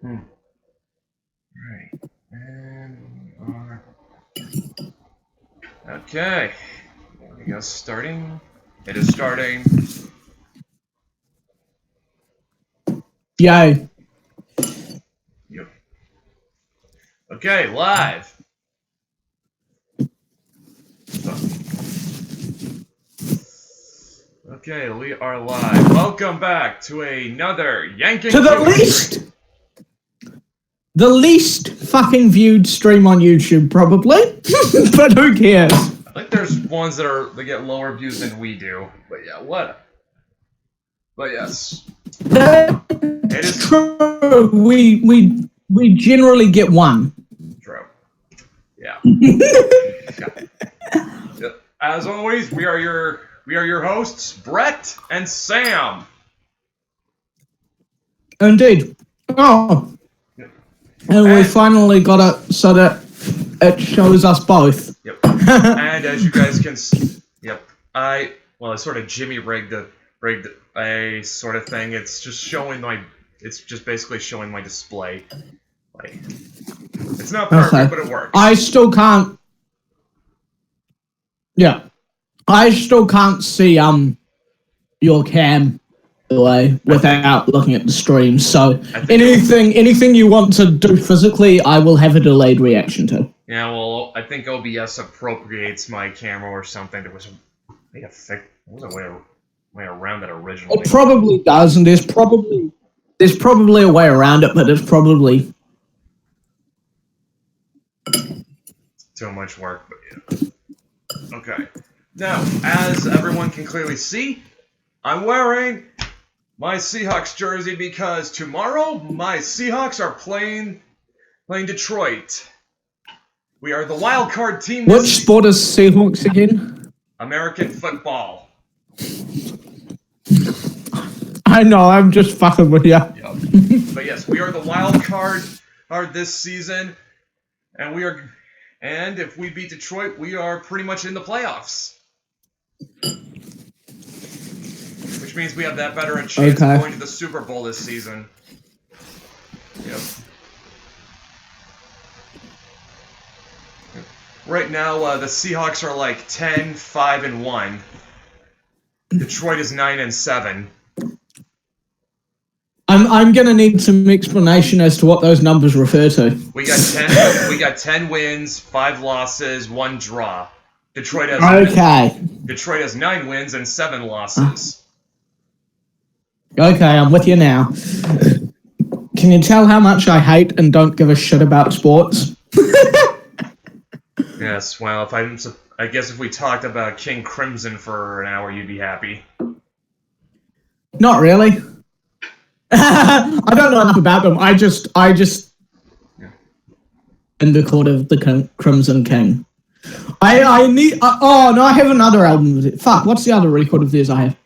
Right. And we are. Okay. There we go. Starting. It is starting. Yay. Yep. Okay, live. Okay, we are live. Welcome back to another Yanking To the Kiwi least, stream. the least fucking viewed stream on YouTube, probably. But who cares? I think there's ones that get lower views than we do. But yeah, what? But yes. It is true. We generally get one. true. Yeah. Yep. As always, we are your hosts, Brett and Sam. Indeed. Oh. And we finally got it so that it shows us both. Yep. And as you guys can see, yep. I sort of Jimmy rigged a sort of thing. It's just basically showing my display. Like, it's not perfect, but it works. I still can't. Yeah, I still can't see your cam without looking at the stream. So anything you want to do physically, I will have a delayed reaction to. Yeah, well, I think OBS appropriates my camera or something. There was a way around it originally. It probably does, and there's probably a way around it, but it's probably too much work. But yeah. Okay. Now, as everyone can clearly see, I'm wearing my Seahawks jersey because tomorrow my Seahawks are playing Detroit. We are the wild card team. Which sport is Seahawks again? American football. I know, I'm just fucking with you. Yep. But yes, we are the wild card this season, and if we beat Detroit, we are pretty much in the playoffs. Which means we have that better a chance of going to the Super Bowl this season. Yep. Right now, the Seahawks are like 10-5-1. Detroit is 9-7. I'm gonna need some explanation as to what those numbers refer to. We got 10 wins, 5 losses, 1 draw. Detroit has 9 wins and 7 losses. Okay, I'm with you now. Can you tell how much I hate and don't give a shit about sports? Yes, well, I guess if we talked about King Crimson for an hour, you'd be happy. Not really. I don't know enough about them. I just in the court of the Crimson King. I have another album. Fuck, what's the other record of theirs I have?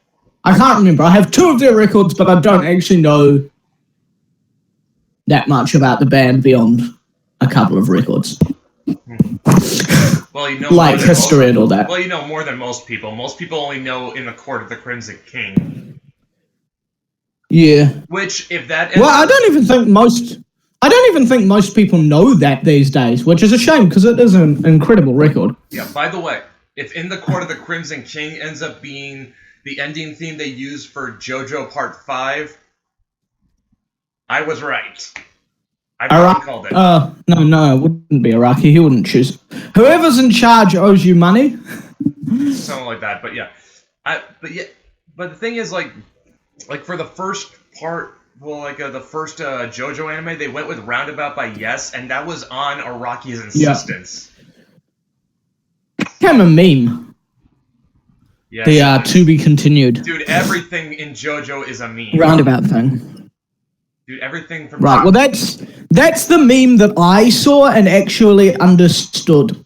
I can't remember. I have 2 of their records, but I don't actually know that much about the band beyond a couple of records. Well, you know, like history and all that. Well, you know more than most people. Most people only know In the Court of the Crimson King. Yeah. Which, if that... I don't even think most people know that these days, which is a shame, because it is an incredible record. Yeah, by the way, if In the Court of the Crimson King ends up being the ending theme they use for JoJo Part 5, I was right. I called it. No, it wouldn't be Iraqi. He wouldn't choose. Whoever's in charge owes you money. Something like that, but yeah. But the thing is, like for the first part, the first JoJo anime, they went with Roundabout by Yes, and that was on Araki's insistence. Became a meme. Yes. They are to be continued. Dude, everything in JoJo is a meme. Roundabout thing. Dude, everything from... Right, well that's the meme that I saw and actually understood.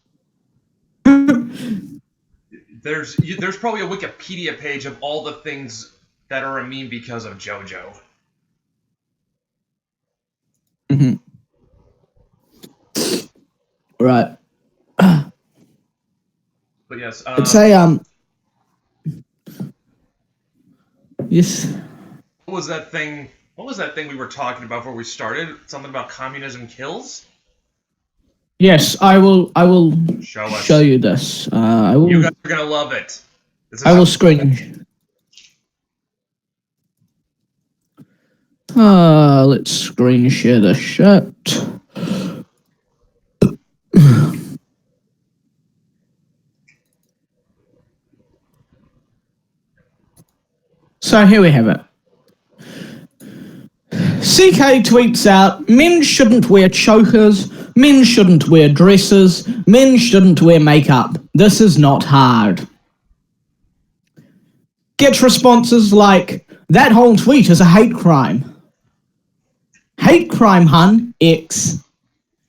There's probably a Wikipedia page of all the things that are a meme because of JoJo. Mm-hmm. Right. But yes, it's a yes. What was that thing What was that thing we were talking about before we started? Something about communism kills? Yes, I will show you this. I will. You guys are gonna love it. I will screen. Let's screen share the shit. So here we have it. CK tweets out, men shouldn't wear chokers, men shouldn't wear dresses, men shouldn't wear makeup. This is not hard. Gets responses like, that whole tweet is a hate crime. Hate crime, hun, X.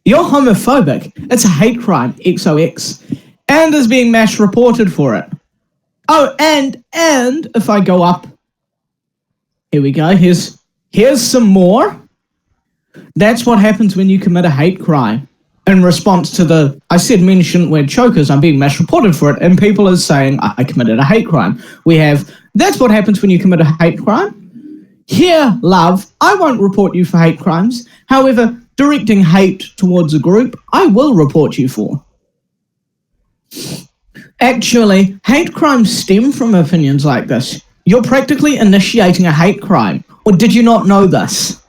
You're homophobic. It's a hate crime, XOX. And is being mass reported for it. Oh, and if I go up, here we go, here's some more. That's what happens when you commit a hate crime. In response to I said men shouldn't wear chokers, I'm being mass reported for it, and people are saying I committed a hate crime. We have, that's what happens when you commit a hate crime. Here, love, I won't report you for hate crimes. However, directing hate towards a group, I will report you for. Actually, hate crimes stem from opinions like this. You're practically initiating a hate crime. Or did you not know this?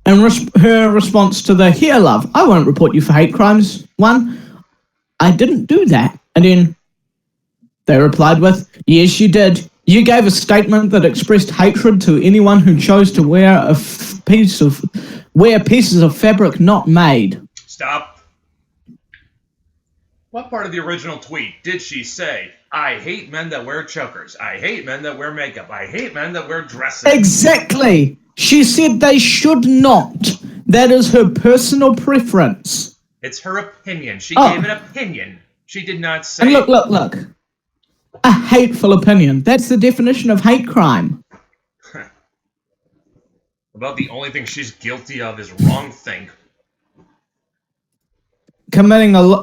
And her response to the, here, love, I won't report you for hate crimes. One, I didn't do that. And then they replied with, yes, you did. You gave a statement that expressed hatred to anyone who chose to wear pieces of fabric not made. Stop. What part of the original tweet did she say, I hate men that wear chokers, I hate men that wear makeup, I hate men that wear dresses? Exactly. She said they should not. That is her personal preference. It's her opinion. She gave an opinion. She did not say... And look. A hateful opinion. That's the definition of hate crime. About the only thing she's guilty of is wrong thing.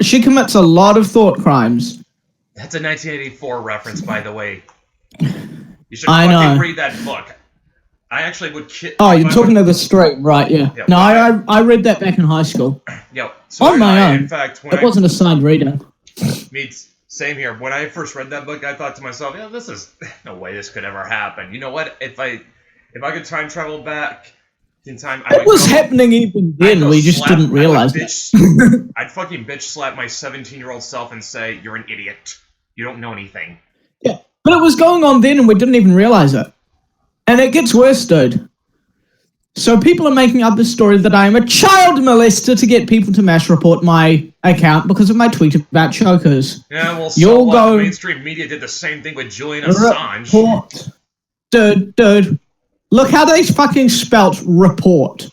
She commits a lot of thought crimes. That's a 1984 reference, by the way. You should fucking read that book. I actually would... you're talking to the stream, right, yeah. No, I read that back in high school. Yep. So on my own. In fact, it wasn't a signed reading. Same here. When I first read that book, I thought to myself, this is... No way this could ever happen. You know what? If I could time travel back in time... It was happening even then. We just didn't realize it. I'd fucking bitch slap my 17-year-old self and say, you're an idiot. You don't know anything. Yeah, but it was going on then and we didn't even realize it. And it gets worse, dude. So people are making up this story that I am a child molester to get people to mass report my account because of my tweet about chokers. Yeah, well, the mainstream media did the same thing with Julian Assange. Report. Dude. Look how they fucking spelt report.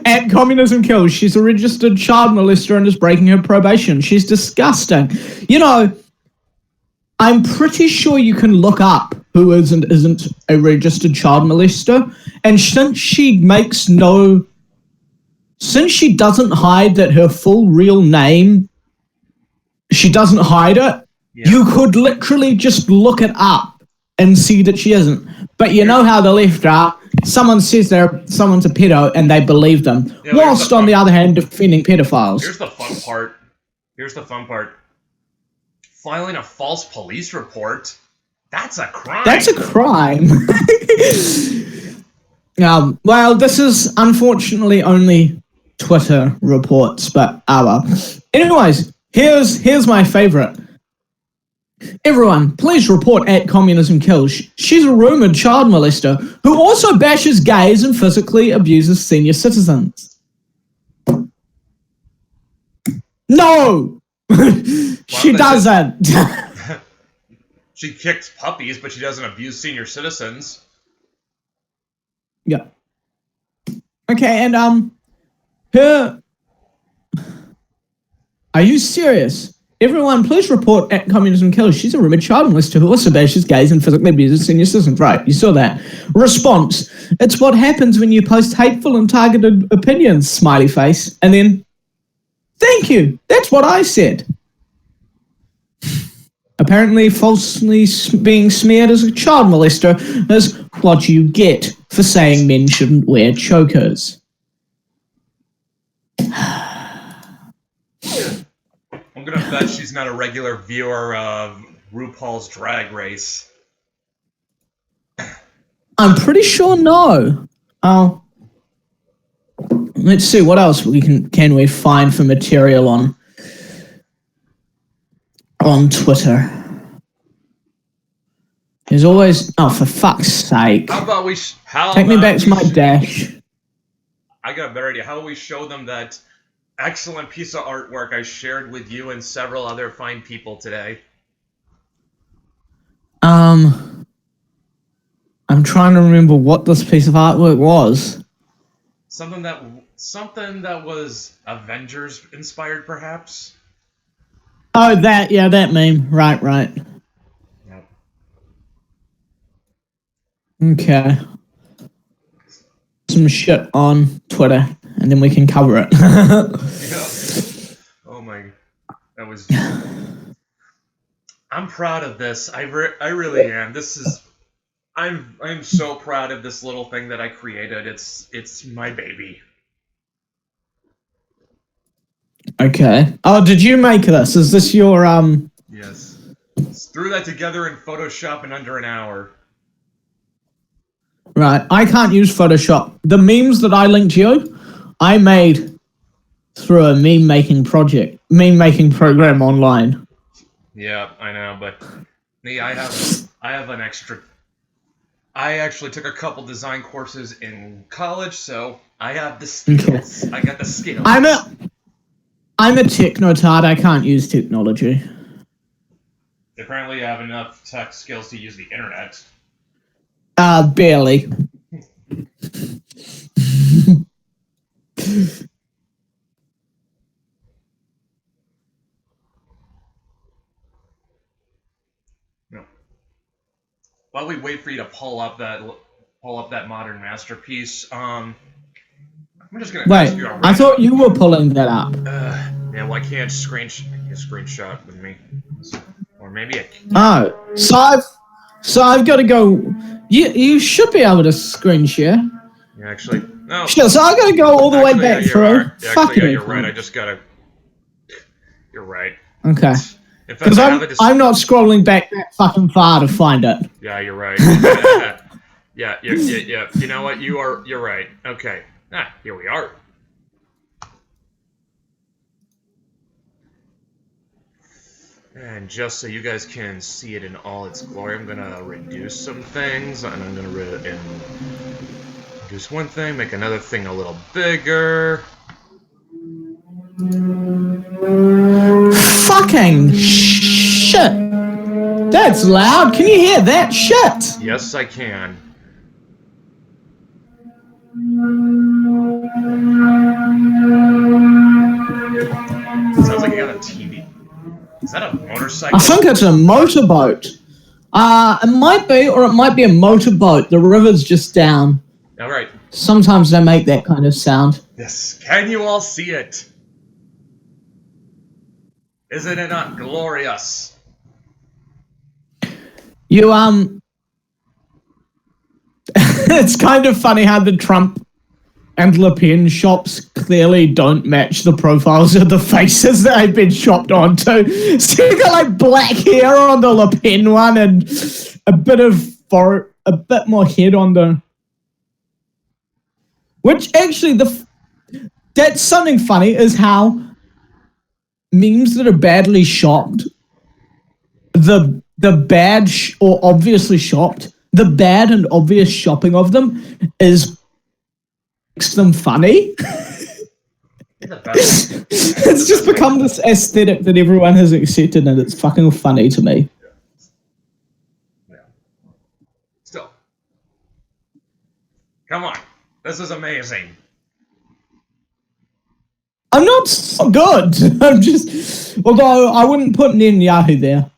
At Communism Kills, she's a registered child molester and is breaking her probation. She's disgusting. You know, I'm pretty sure you can look up who isn't a registered child molester, and since she doesn't hide that her full real name, she doesnn't hide it, you could literally just look it up and see that she isn't. But you know how the left are. Someone says someone's a pedo and they believe them, whilst on the other hand defending pedophiles. Here's the fun part. Filing a false police report, that's a crime. That's a crime. Well, this is unfortunately only Twitter reports, but anyways, here's my favorite. Everyone, please report at Communism Kills. She's a rumored child molester who also bashes gays and physically abuses senior citizens. No! She doesn't. She kicks puppies, but she doesn't abuse senior citizens. Yeah. Okay, and her... Are you serious? Everyone, please report at Communism Kills. She's a rumored child molester who also bashes gays and physically abuses senior citizens. Right, you saw that. Response. It's what happens when you post hateful and targeted opinions, smiley face. And then, thank you. That's what I said. Apparently, falsely being smeared as a child molester is what you get for saying men shouldn't wear chokers. I'm gonna bet she's not a regular viewer of RuPaul's Drag Race. I'm pretty sure no. Oh. Let's see what else can we find for material on Twitter. There's always for fuck's sake. How about we take me back to my dash. I got a better idea. How about we show them that excellent piece of artwork I shared with you and several other fine people today? I'm trying to remember what this piece of artwork was. Something that was Avengers inspired, perhaps. Oh, that meme. Right. Yep. Okay. Some shit on Twitter, and then we can cover it. Yeah. Oh my, that was. I'm proud of this. I really am. I'm so proud of this little thing that I created. It's my baby. Okay. Oh, did you make this? Is this your Yes. Threw that together in Photoshop in under an hour. Right. I can't use Photoshop. The memes that I linked you, I made through a meme making program online. Yeah, I know, but me, I have an extra. I actually took a couple design courses in college, so I have the skills. Okay. I got the skills. I'm a technotard. I can't use technology. Apparently, you have enough tech skills to use the internet. Barely. No. While we wait for you to pull up that modern masterpiece, I'm just gonna ask you a random... I thought you were pulling that up. Yeah, well, I can't screenshot with me, or maybe I can. Oh, so I've got to go. You should be able to screen share. Yeah, actually, no. Sure, so I got to go all the way back through. You're right. I just gotta. You're right. Okay. Because I'm not scrolling back that fucking far to find it. Yeah, you're right. Yeah. You know what? You're right. Okay. Here we are. And just so you guys can see it in all its glory, I'm gonna reduce some things, and I'm gonna reduce one thing, make another thing a little bigger. Fucking shit! That's loud. Can you hear that shit? Yes, I can. Sounds like you got a TV. Is that a motorcycle? I think it's a motorboat. It might be, or it might be a motorboat. The river's just down. All right. Sometimes they make that kind of sound. Yes. Can you all see it? Isn't it not glorious? It's kind of funny how the Trump and Le Pen shops clearly don't match the profiles of the faces that I've been shopped onto. So you got like black hair on the Le Pen one and a bit more head on the. Which actually that's something funny is how memes that are badly shopped, the bad or obviously shopped, the bad and obvious shopping of them makes them funny. It's just become this aesthetic that everyone has accepted, and it's fucking funny to me. Yeah. Still. Come on. This is amazing. I'm not so good. I'm just... Although, I wouldn't put Netanyahu there.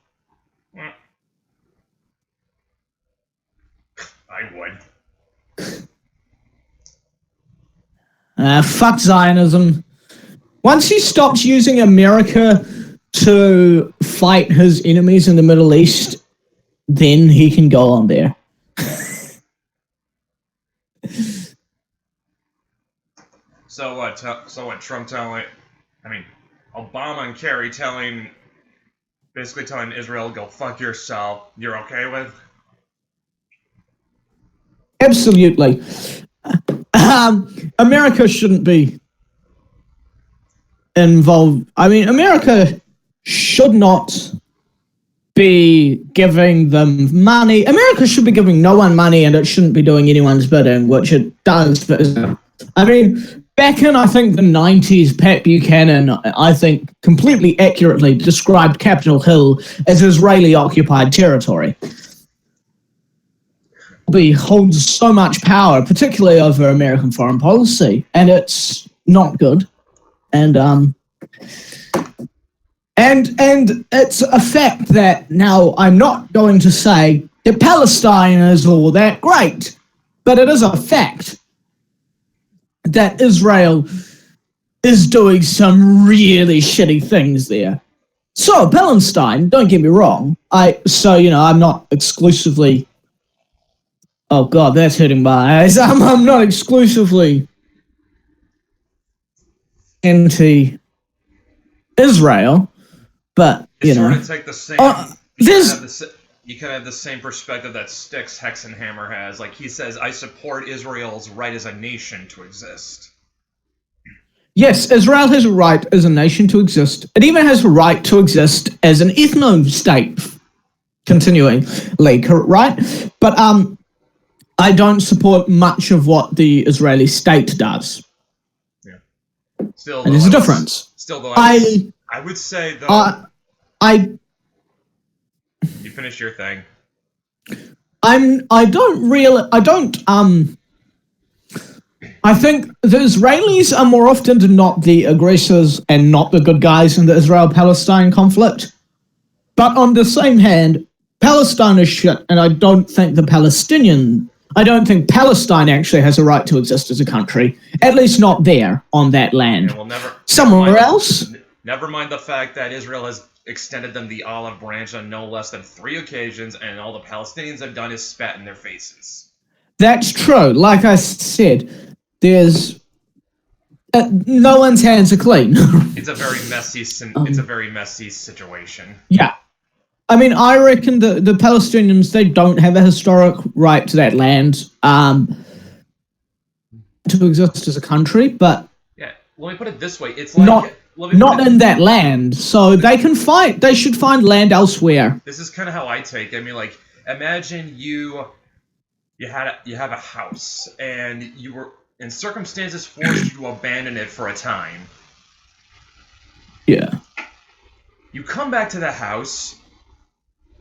I would. Fuck Zionism. Once he stops using America to fight his enemies in the Middle East, then he can go on there. So what? Trump telling? I mean, Obama and Kerry basically telling Israel, "Go fuck yourself." You're okay with? Absolutely. America shouldn't be involved. I mean, America should not be giving them money. America should be giving no one money, and it shouldn't be doing anyone's bidding, which it does for Israel. I mean, back in, I think, the 90s, Pat Buchanan, I think, completely accurately described Capitol Hill as Israeli-occupied territory. He holds so much power, particularly over American foreign policy, and it's not good. And it's a fact that now I'm not going to say that Palestine is all that great, but it is a fact that Israel is doing some really shitty things there. So Palestine, don't get me wrong. I'm not exclusively. Oh God, that's hurting my eyes. I'm not exclusively anti-Israel, but you know, sort of take the same. You can have the same perspective that Styx Hexenhammer has. Like he says, I support Israel's right as a nation to exist. Yes, Israel has a right as a nation to exist. It even has a right to exist as an ethno-state, continually, right? But I don't support much of what the Israeli state does. Yeah. Still, and there's a difference. Still, though, I would say though. You finish your thing. I think the Israelis are more often than not the aggressors and not the good guys in the Israel-Palestine conflict. But on the same hand, Palestine is shit, and I don't think Palestine actually has a right to exist as a country. At least not there, on that land. Yeah, somewhere else? Never mind the fact that Israel has extended them the olive branch on no less than 3 occasions, and all the Palestinians have done is spat in their faces. That's true. Like I said, there's no one's hands are clean. It's a very messy situation. Yeah. I mean, I reckon the Palestinians, they don't have a historic right to that land to exist as a country, but... Yeah, let me put it this way. It's like... Not in that land, so they can fight. They should find land elsewhere. This is kind of how I take it. I mean, like, imagine you have a house, and you were, and circumstances forced you to abandon it for a time. Yeah. You come back to the house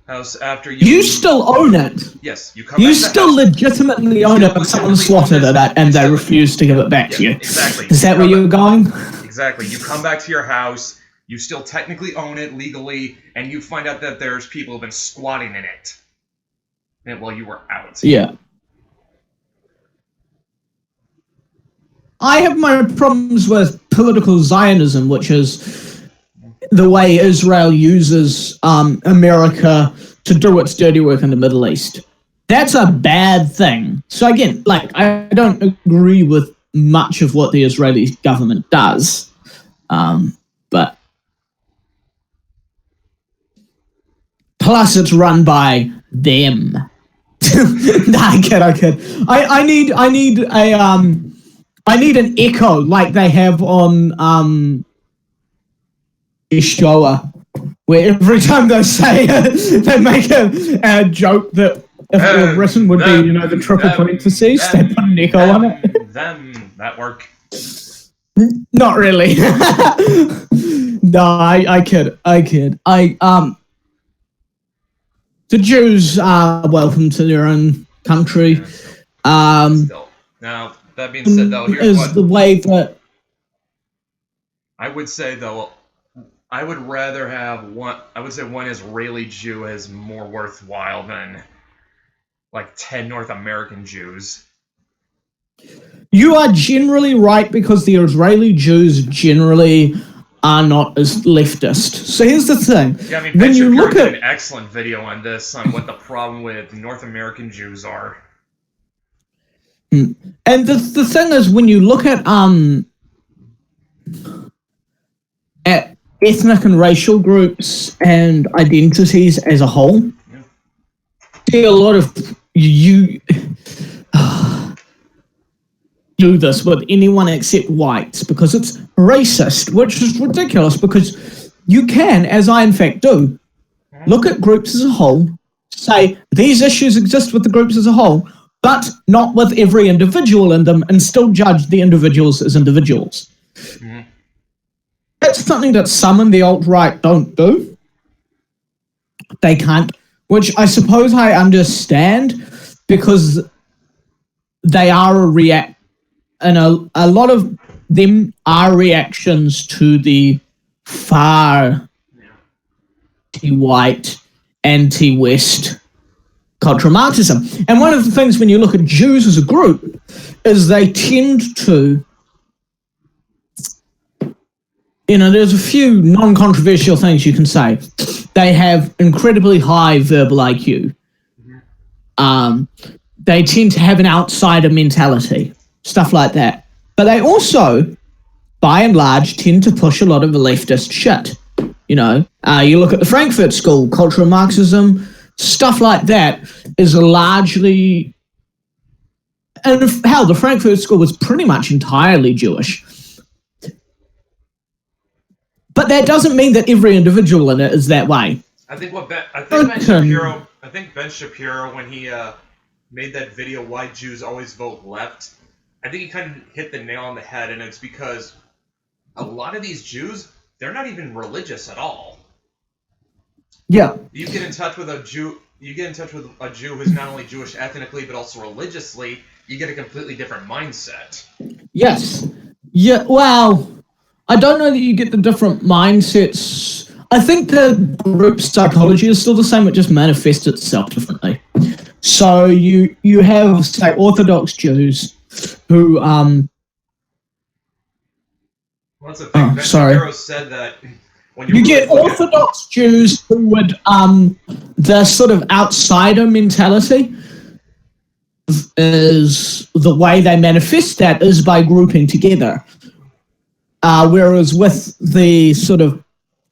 after you still own it. Yes, you still legitimately own it, but someone swatted at it, and they refuse to give it back to you. Exactly. Is that where you're going? Exactly. You come back to your house, you still technically own it legally, and you find out that there's people who've been squatting in it while you were out. Yeah. I have my problems with political Zionism, which is the way Israel uses America to do its dirty work in the Middle East. That's a bad thing. So again, like, I don't agree with much of what the Israeli government does, but plus it's run by them. Nah, I kid. I need an echo like they have on Ishoa, where every time they say it, they make a joke that if it were written would be, the triple parentheses. They put an echo on it. That work. Not really. No, I kid. The Jews are welcome to their own country. Still. Now, that being said, though, here's what... the way that... I would say, though, I would rather have one... I would say one Israeli Jew is more worthwhile than, like, 10 North American Jews. You are generally right, because the Israeli Jews generally are not as leftist. So here's the thing. Yeah, I mean, Ben Shapiro did an excellent video on this, on what the problem with North American Jews are. And the thing is, when you look at ethnic and racial groups and identities as a whole, see a lot of you do this with anyone except whites because it's racist, which is ridiculous because you can, as I in fact do, look at groups as a whole, say these issues exist with the groups as a whole, but not with every individual in them, and still judge the individuals as individuals. Mm-hmm. That's something that some in the alt-right don't do. They can't, which I suppose I understand because they are and a lot of them are reactions to the far anti-white, anti-West cultural Marxism. And one of the things when you look at Jews as a group is they tend to, there's a few non-controversial things you can say. They have incredibly high verbal IQ. They tend to have an outsider mentality, stuff like that. But they also, by and large, tend to push a lot of the leftist shit. You look at the Frankfurt School, cultural Marxism, stuff like that is largely, and hell, the Frankfurt School was pretty much entirely Jewish. But that doesn't mean that every individual in it is that way. I think Ben Shapiro, when he made that video, "Why Jews Always Vote Left," I think he kind of hit the nail on the head, and it's because a lot of these Jews, they're not even religious at all. Yeah. You get in touch with a Jew who's not only Jewish ethnically but also religiously, you get a completely different mindset. Yes. Yeah, well, I don't know that you get the different mindsets. I think the group psychology is still the same, it just manifests itself differently. So you have, say, Orthodox Jews who What's the thing? Ben Shapiro said that when you get Orthodox Jews who would the sort of outsider mentality is the way they manifest that is by grouping together. Whereas with the sort of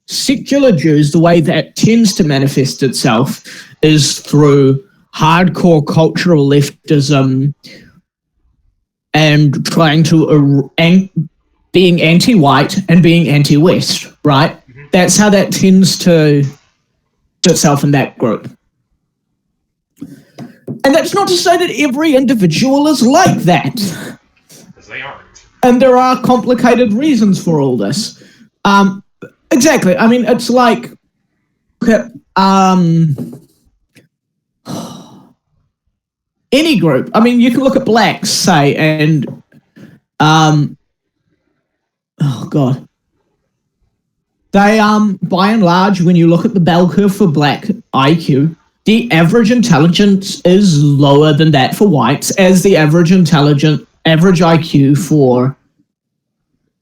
secular Jews, the way that tends to manifest itself is through hardcore cultural leftism and trying to being anti-white and being anti-West, right? Mm-hmm. That's how that tends to itself in that group. And that's not to say that every individual is like that. Because they aren't. And there are complicated reasons for all this. Exactly. I mean, it's like any group. I mean, you can look at blacks, say, and oh god, they by and large, when you look at the bell curve for black IQ, the average intelligence is lower than that for whites, as the average IQ for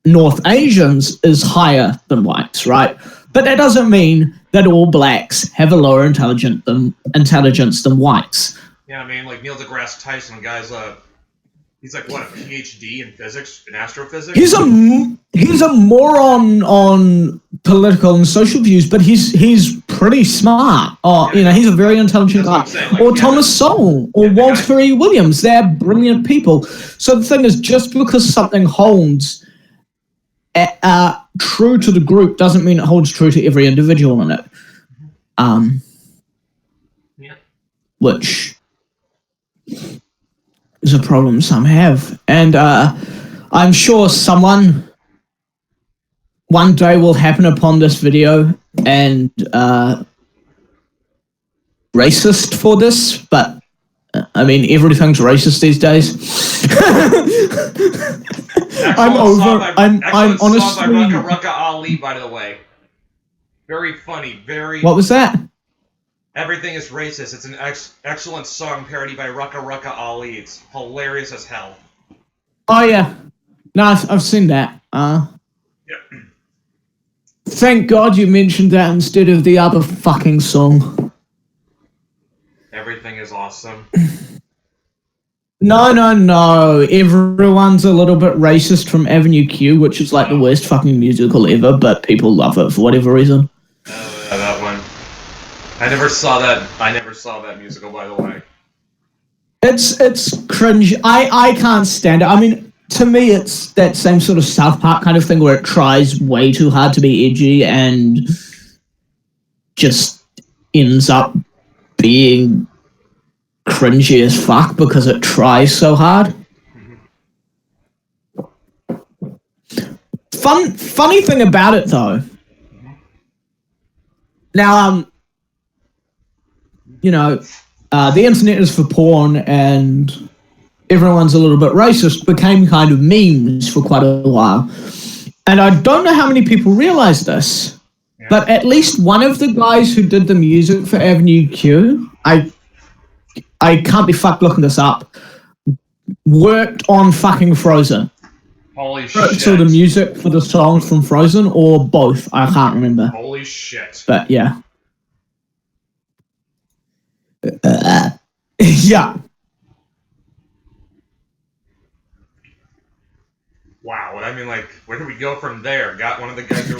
North Asians is higher than whites, right? But that doesn't mean that all blacks have a lower intelligence than whites. Yeah, I mean, like Neil deGrasse Tyson, guys, he's like, what, a PhD in physics, in astrophysics? He's a moron on political and social views, but he's pretty smart. He's a very intelligent guy. Like, Thomas Sowell, or Walter E. Williams, they're brilliant people. So the thing is, just because something holds true to the group doesn't mean it holds true to every individual in it. Which is a problem some have. And I'm sure someone one day will happen upon this video and racist for this, but I mean, everything's racist these days. I'm honestly. By Rucka Ali, by the way. Very funny. What was that? Everything is racist. It's an excellent song parody by Rucka Ali. It's hilarious as hell. Oh yeah, no, I've seen that. Yeah. Thank God you mentioned that instead of the other fucking song. Everything is awesome. No. Everyone's a little bit racist from Avenue Q, which is like the worst fucking musical ever, but people love it for whatever reason. Oh, yeah, that one. I never saw that musical, by the way. It's cringe. I can't stand it. I mean, to me, it's that same sort of South Park kind of thing where it tries way too hard to be edgy and just ends up being cringy as fuck because it tries so hard. Funny thing about it though. Now, the internet is for porn and everyone's a little bit racist became kind of memes for quite a while. And I don't know how many people realize this, but at least one of the guys who did the music for Avenue Q, I can't be fucked looking this up, worked on fucking Frozen. Holy shit. So the music for the songs from Frozen, or both, I can't remember. Holy shit. But yeah. Yeah. Wow, I mean, like, where do we go from there? Got one of the guys who...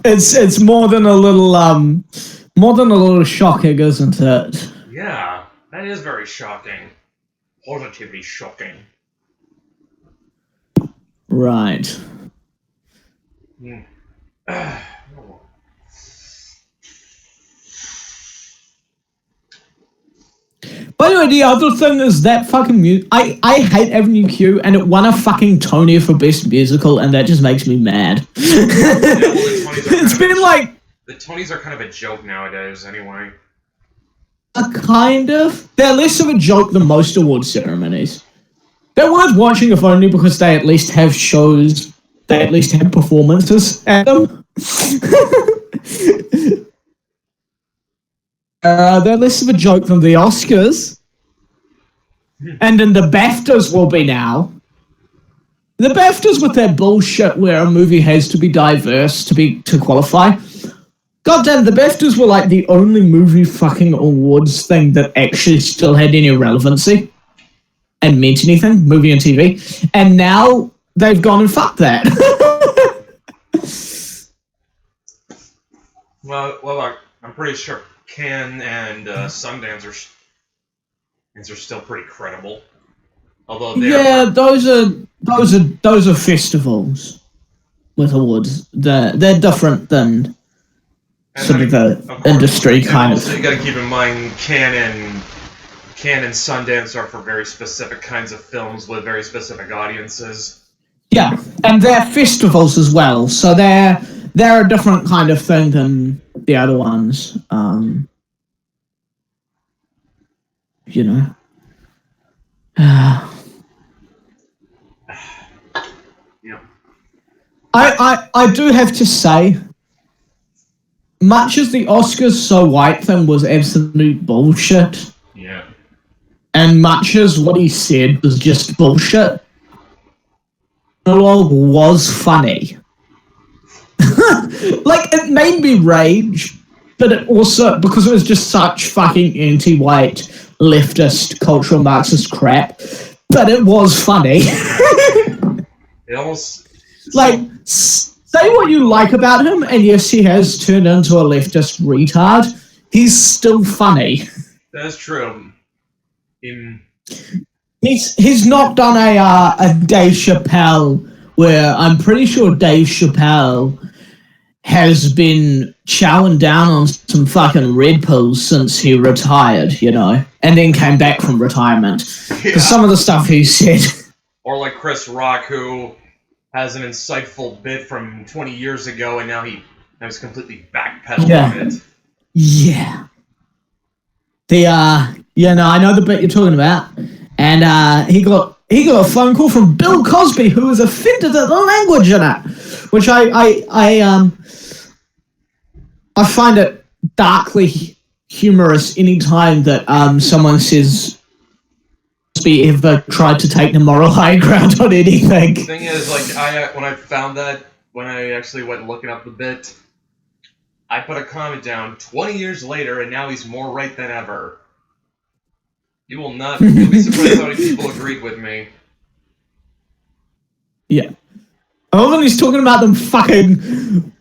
It's more than a little shocking, isn't it? Yeah, that is very shocking. Positively shocking. Right. By the way, the other thing is that fucking music. I hate Avenue Q, and it won a fucking Tony for Best Musical, and that just makes me mad. It's been like... The Tonys are kind of a joke nowadays, anyway. Kind of. They're less of a joke than most award ceremonies. They're worth watching if only because they at least have shows, they at least have performances at them. They're less of a joke than the Oscars. And then the BAFTAs will be now. The BAFTAs with their bullshit where a movie has to be diverse to qualify. Goddamn, the BAFTAs were like the only movie fucking awards thing that actually still had any relevancy and meant anything, movie and TV. And now they've gone and fucked that. Well, I'm pretty sure Cannes and Sundance are still pretty credible. Although those are festivals with awards. They're different than sort of the industry kind of. Also, you got to keep in mind Cannes and Sundance are for very specific kinds of films with very specific audiences. Yeah, and they're festivals as well, so they're a different kind of thing than the other ones. Yeah. I do have to say, much as the Oscars so white thing was absolute bullshit. Yeah. And much as what he said was just bullshit, the monologue was funny. Like, it made me rage, but it also, because it was just such fucking anti-white, leftist, cultural Marxist crap, but it was funny. It almost... Like, say what you like about him, and yes, he has turned into a leftist retard, he's still funny. That's true. He's not done a Dave Chappelle, where I'm pretty sure Dave Chappelle has been chowing down on some fucking red pills since he retired, and then came back from retirement. Because some of the stuff he said... Or like Chris Rock, who has an insightful bit from 20 years ago, and now he has completely backpedaled on it. Yeah. I know the bit you're talking about. And he got a phone call from Bill Cosby, who was offended at the language in it, which I find it darkly humorous any time that someone says Cosby ever tried to take the moral high ground on anything. The thing is, like, when I found that when I actually went looking up the bit, I put a comment down 20 years later, and now he's more right than ever. You'll be surprised how many people agreed with me. Yeah. Oh, and he's talking about them fucking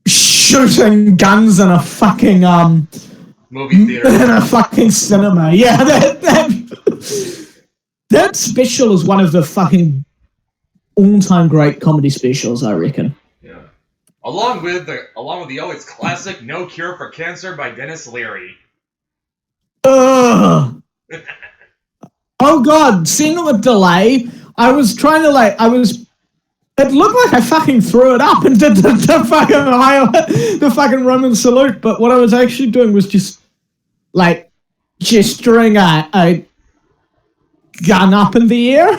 shooting guns in a fucking movie theater. In a fucking cinema. Yeah, that special is one of the fucking all-time great comedy specials, I reckon. Yeah. Along with the always classic "No Cure for Cancer" by Dennis Leary. Ugh. Oh god, seeing it with delay, I was trying to it looked like I fucking threw it up and did the fucking Roman salute, but what I was actually doing was just gesturing a gun up in the air,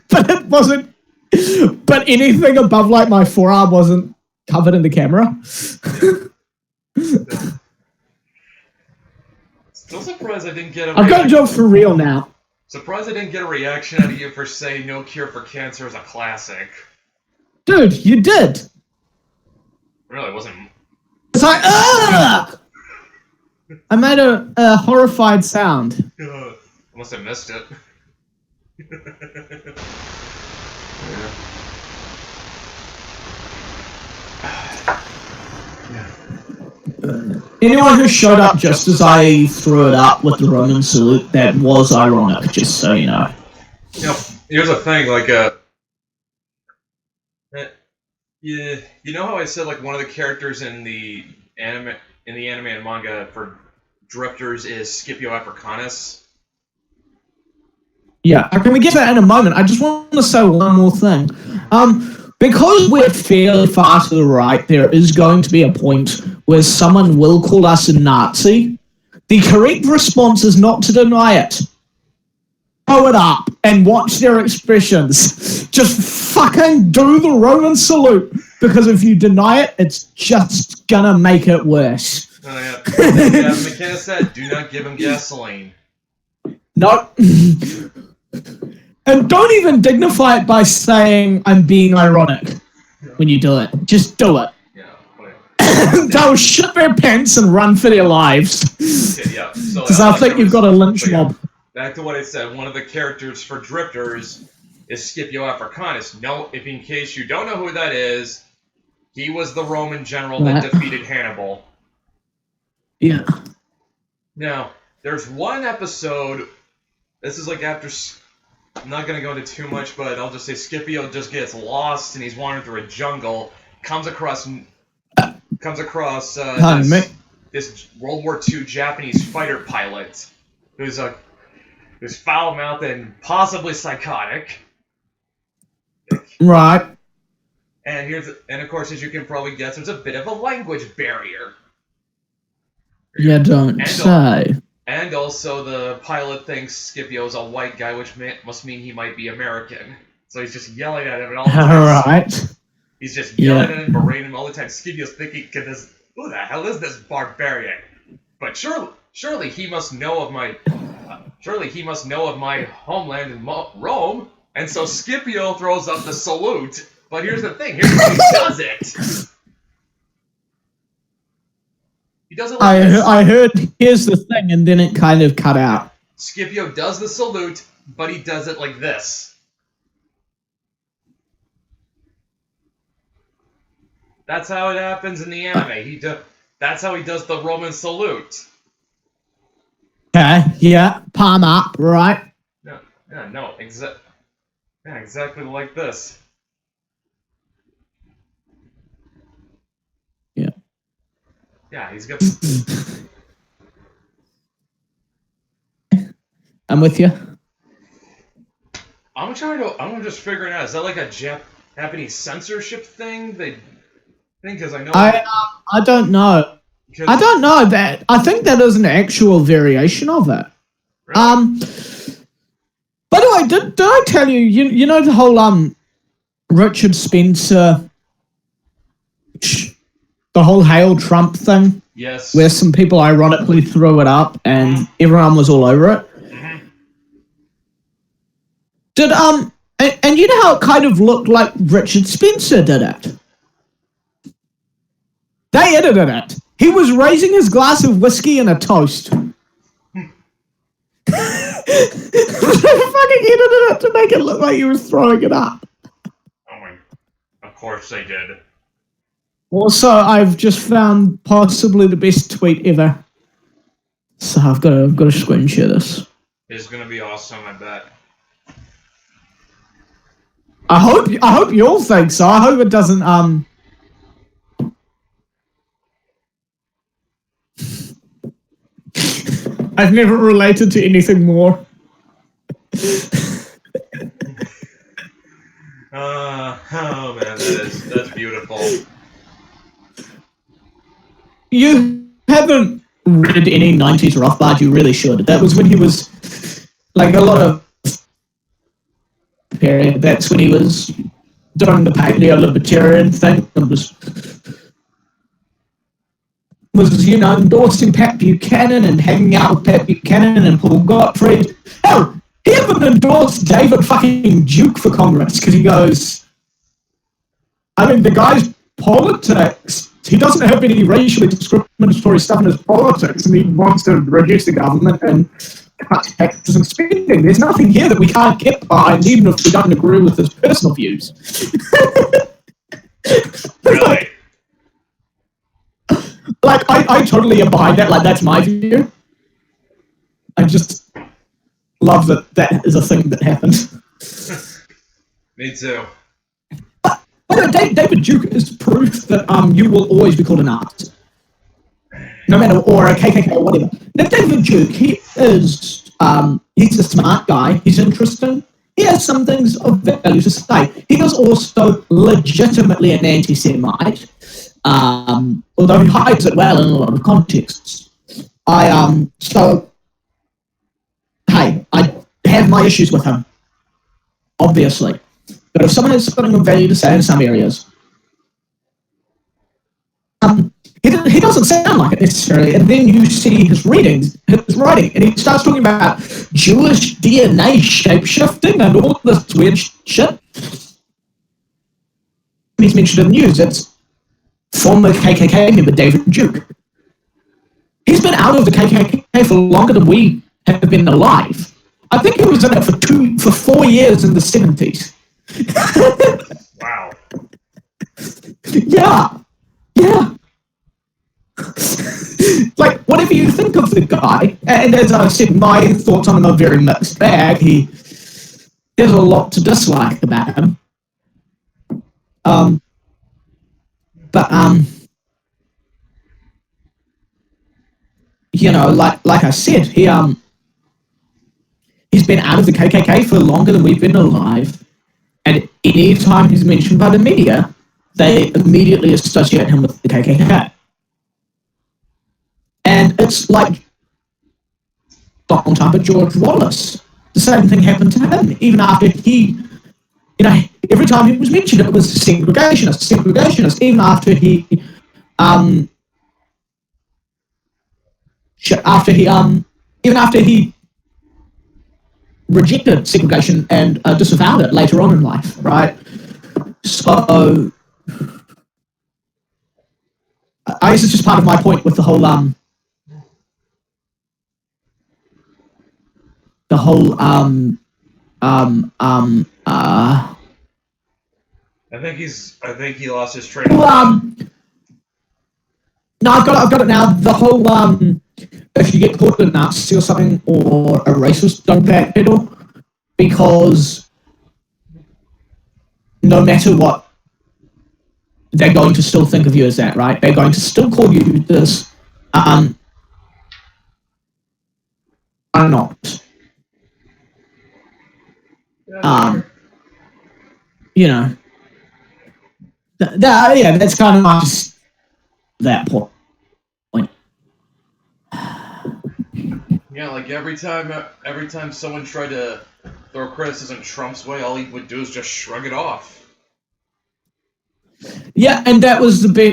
but it wasn't, but anything above my forearm wasn't covered in the camera. Still surprised I didn't get a I've got a job for real now. Surprised I didn't get a reaction out of you for saying "No Cure for Cancer" is a classic. Dude, you did. Really, it wasn't. It's like, ugh! I made a horrified sound. I must have missed it. Anyone who showed up just as I threw it up with the Roman salute, that was ironic, just so you know. Here's the thing, you know how I said one of the characters in the anime and manga for drifters is Scipio Africanus? Yeah, can we get to that in a moment? I just want to say one more thing. Because we're fairly far to the right, there is going to be a point where someone will call us a Nazi. The correct response is not to deny it. Throw it up and watch their expressions. Just fucking do the Roman salute, because if you deny it, it's just gonna make it worse. Oh, yeah. McKenna said, do not give him gasoline. No. And don't even dignify it by saying I'm being ironic when you do it. Just do it. Yeah. They'll shit their pants and run for their lives. Okay, yeah. Because I think you've got a lynch mob. Back to what I said, one of the characters for drifters is Scipio Africanus. No, if in case you don't know who that is, he was the Roman general that defeated Hannibal. Yeah. Now, there's one episode, this is after, I'm not going to go into too much, but I'll just say Scipio just gets lost and he's wandering through a jungle, comes across this World War II Japanese fighter pilot who's foul-mouthed and possibly psychotic. Right. And of course, as you can probably guess, there's a bit of a language barrier. You don't say. And also, the pilot thinks Scipio's a white guy, which must mean he might be American. So he's just yelling at him at all times. Alright. He's just yelling at him, berating him all the time. Scipio's thinking, who the hell is this barbarian? But surely he must know of my homeland in Rome. And so Scipio throws up the salute. But here's the thing. Here's how he does it. He does it like this. I heard, here's the thing, and then it kind of cut out. Scipio does the salute, but he does it like this. That's how it happens in the anime. That's how he does the Roman salute. Okay, yeah, palm up, right? Exactly like this. Yeah. Yeah, he's got. I'm with you. I'm just figuring out. Is that like a Japanese censorship thing? Because I know. I don't know. I don't know that. I think that is an actual variation of it. Really? By the way, did I tell you? You know the whole Richard Spencer, the whole Hail Trump thing. Yes. Where some people ironically threw it up and everyone was all over it. Mm-hmm. Did and you know how it kind of looked like Richard Spencer did it? They edited it. He was raising his glass of whiskey in a toast. They fucking edited it to make it look like he was throwing it up. Oh my! Of course they did. Also, I've just found possibly the best tweet ever. So I've got to screen share this. It's gonna be awesome, I bet. I hope you all think so. I hope it doesn't I've never related to anything more. Oh man, that's beautiful. You haven't read any 90s Rothbard, you really should. That was when he was like a lot of period. That's when he was doing the paleo-libertarian thing and was endorsing Pat Buchanan and hanging out with Pat Buchanan and Paul Gottfried. Hell, he even endorsed David fucking Duke for Congress because he goes, I mean, the guy's politics, he doesn't have any racially discriminatory stuff in his politics, and he wants to reduce the government and cut taxes and spending. There's nothing here that we can't get behind, even if we don't agree with his personal views. Really? Like, I totally abide that. Like, that's my view. I just love that is a thing that happened. Me too. But David Duke is proof that you will always be called an artist. No matter, or a KKK or whatever. Now, David Duke, he's a smart guy. He's interesting. He has some things of value to say. He is also legitimately an anti-Semite. Although he hides it well in a lot of contexts. So, hey, I have my issues with him, obviously. But if someone has something of value to say in some areas, he doesn't sound like it necessarily, and then you see his writing, and he starts talking about Jewish DNA shape-shifting and all this weird shit. He's mentioned in the news, it's former KKK member David Duke. He's been out of the KKK for longer than we have been alive. I think he was in it for 4 years in the 70s. Wow. Yeah. Like, whatever you think of the guy, and as I said, my thoughts on him are very mixed bag. There's a lot to dislike about him. Like I said, he's been out of the KKK for longer than we've been alive. And any time he's mentioned by the media, they immediately associate him with the KKK. And it's like on top of George Wallace. The same thing happened to him, even after he, every time he was mentioned, it was segregationist, even after he, even after he rejected segregation and disavowed it later on in life, right? So, I guess it's just part of my point with the whole I think he lost his train of no, I've got it now. The whole if you get caught a Nazi or something or a racist, don't backpedal, because no matter what, they're going to still think of you as that, right? They're going to still call you this. I'm not. That's kind of just that point. Yeah, like every time someone tried to throw criticism Trump's way, all he would do is just shrug it off. Yeah, and that was the way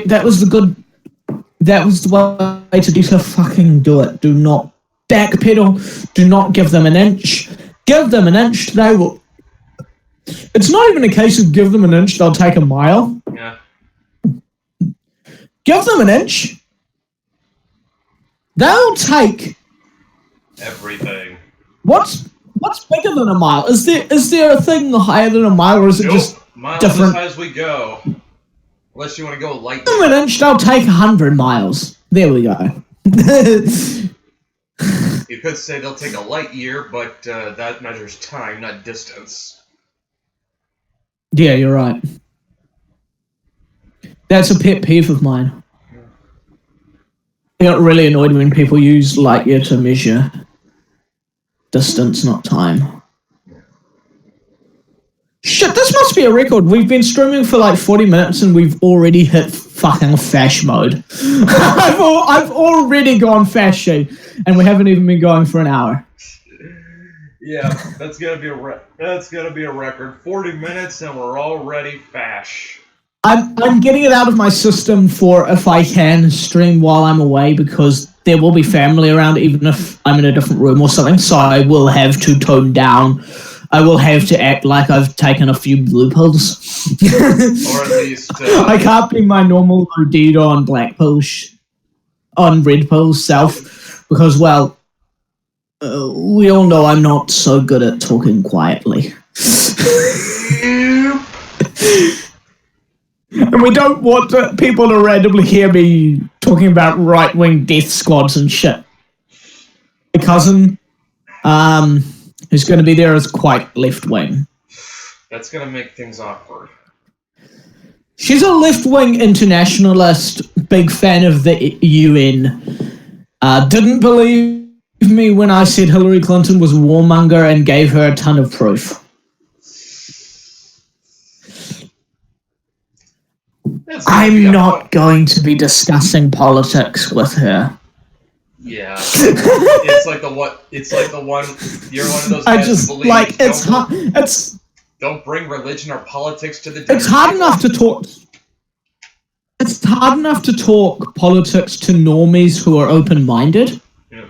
to do so. Fucking do it. Do not backpedal. Do not give them an inch. Give them an inch, they will. It's not even a case of give them an inch, they'll take a mile. Yeah. Give them an inch. They'll take everything. What's bigger than a mile? Is there a thing higher than a mile, or is it just miles different? As high as we go. Unless you want to go light. Give them an inch. They'll take 100 miles. There we go. You could say they'll take a light year, but that measures time, not distance. Yeah, you're right. That's a pet peeve of mine. It got really annoyed when people use light year to measure distance, not time. Shit, this must be a record. We've been streaming for like 40 minutes and we've already hit fucking fash mode. I've already gone fashy, and we haven't even been going for an hour. Yeah, that's gonna be a record. 40 minutes and we're already fash. I'm getting it out of my system for if I can stream while I'm away, because there will be family around even if I'm in a different room or something, so I will have to tone down. I will have to act like I've taken a few blue pills. Or at least... I can't be my normal Odida on black pills, on red pills self, because, well, we all know I'm not so good at talking quietly. And we don't want people to randomly hear me talking about right-wing death squads and shit. My cousin, who's going to be there, is quite left-wing. That's going to make things awkward. She's a left-wing internationalist, big fan of the UN. Didn't believe me when I said Hillary Clinton was a warmonger and gave her a ton of proof. I'm not going to be discussing politics with her. Yeah, it's like the one. You're one of those guys who believes like it's don't bring religion or politics to the. It's hard enough to talk. It's hard enough to talk politics to normies who are open-minded. Yeah.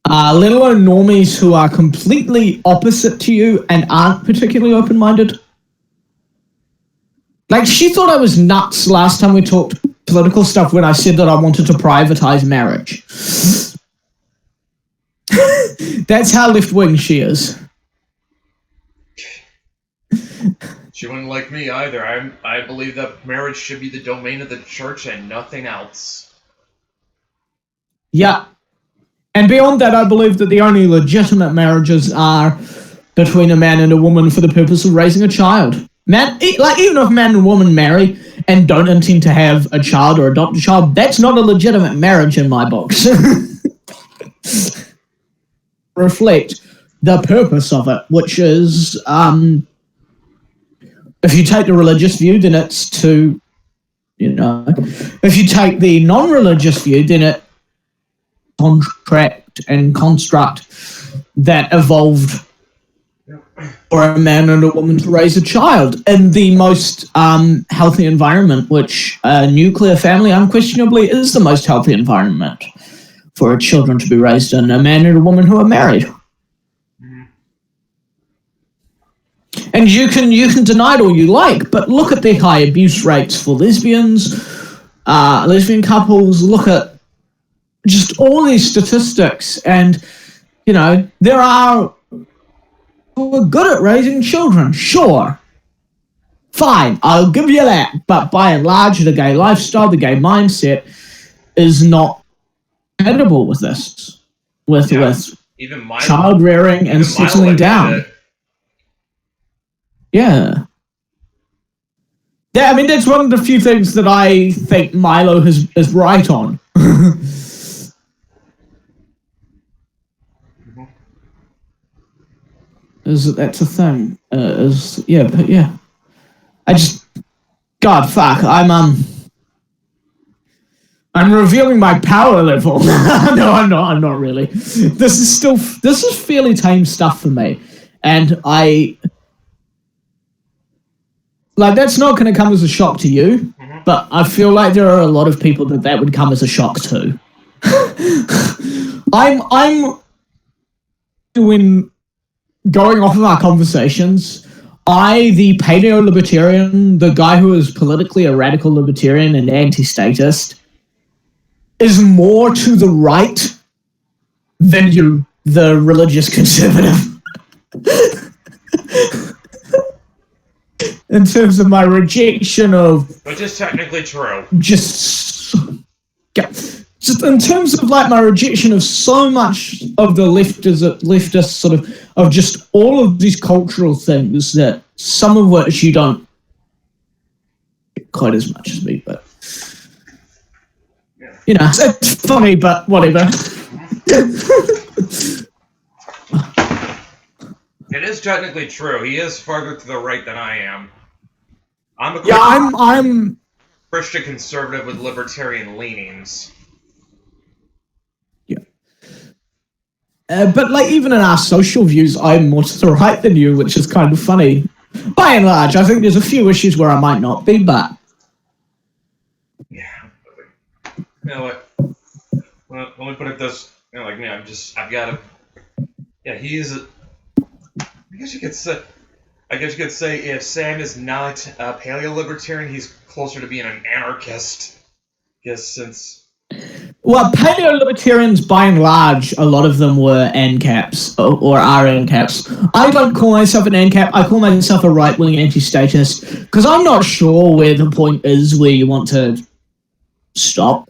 Let alone normies who are completely opposite to you and aren't particularly open-minded. Like, she thought I was nuts last time we talked political stuff when I said that I wanted to privatize marriage. That's how left-wing she is. She wouldn't like me either. I believe that marriage should be the domain of the church and nothing else. Yeah. And beyond that, I believe that the only legitimate marriages are between a man and a woman for the purpose of raising a child. Man, like, even if a man and woman marry and don't intend to have a child or adopt a child, that's not a legitimate marriage in my books. Reflect the purpose of it, which is, if you take the religious view, then it's to, if you take the non-religious view, then it contract and construct that evolved for a man and a woman to raise a child in the most healthy environment, which a nuclear family unquestionably is the most healthy environment for children to be raised in, a man and a woman who are married. Mm-hmm. And you can deny it all you like, but look at the high abuse rates for lesbians, lesbian couples. Look at just all these statistics, and there are who are good at raising children, sure. Fine, I'll give you that. But by and large, the gay lifestyle, the gay mindset is not compatible with this. With even child rearing and settling down. Yeah. I mean, that's one of the few things that I think Milo is right on. That's a thing. Yeah. I just, God, fuck. I'm revealing my power level. No, I'm not really. This is fairly tame stuff for me, and that's not going to come as a shock to you, but I feel like there are a lot of people that would come as a shock to. I'm when going off of our conversations, the paleo-libertarian, the guy who is politically a radical libertarian and anti-statist, is more to the right than you, the religious conservative. In terms of my rejection of... Which is technically true. Just in terms of like my rejection of so much of the leftist sort of just all of these cultural things, that some of which you don't get quite as much as me, but you know, it's funny, but whatever. It is technically true. He is farther to the right than I am. I'm Christian conservative with libertarian leanings. Yeah. But like even in our social views, I'm more to the right than you, which is kind of funny. By and large, I think there's a few issues where I might not be, but yeah. You know what? Well, let me put it this. You know, like me, I've got to. Yeah, he's. I guess you could say if Sam is not a paleo-libertarian, he's closer to being an anarchist. Yes, since... Well, paleo-libertarians, by and large, a lot of them were ANCAPs, or are ANCAPs. I don't call myself an ANCAP, I call myself a right-wing anti-statist, because I'm not sure where the point is where you want to stop.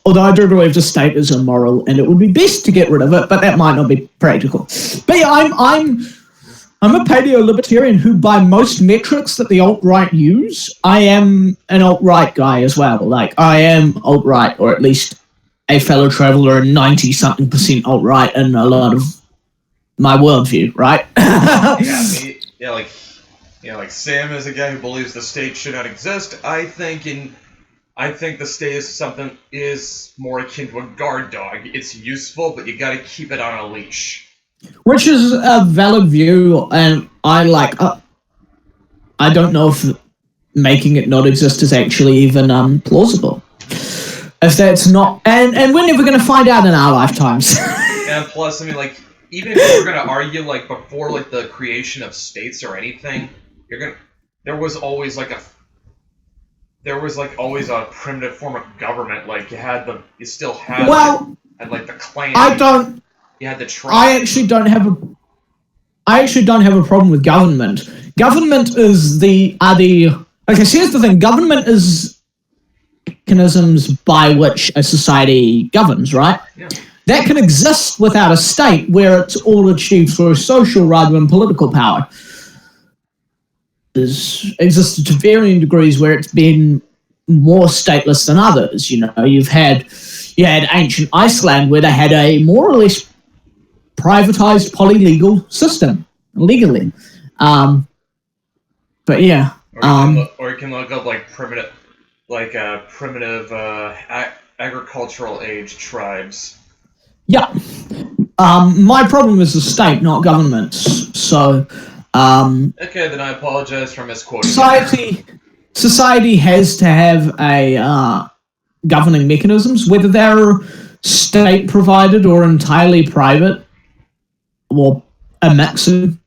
Although I do believe the state is immoral, and it would be best to get rid of it, but that might not be practical. But yeah, I'm a paleo-libertarian who, by most metrics that the alt-right use, I am an alt-right guy as well. Like, I am alt-right, or at least a fellow traveller, 90-something% alt-right in a lot of my worldview, right? Like Sam is a guy who believes the state should not exist. I think the state is more akin to a guard dog. It's useful, but you gotta keep it on a leash. Which is a valid view, and I don't know if making it not exist is actually even plausible. If that's not, and we're never going to find out in our lifetimes. And plus, I mean, like, even if we're going to argue, like, before, like, the creation of states or anything, there was always always a primitive form of government. Like, you still had like the clan. You had the tribe. I actually don't have a problem with government. Government is okay, so here's the thing. Government is mechanisms by which a society governs, right? Yeah. That can exist without a state, where it's all achieved through social rather than political power. There's existed to varying degrees where it's been more stateless than others. You know, you had ancient Iceland, where they had a more or less privatized polylegal system legally, but yeah. Or you can look up like primitive agricultural age tribes. Yeah. My problem is the state, not government. So. Okay, then I apologize for misquoting. Society has to have a governing mechanisms, whether they're state provided or entirely private. Well, a mix of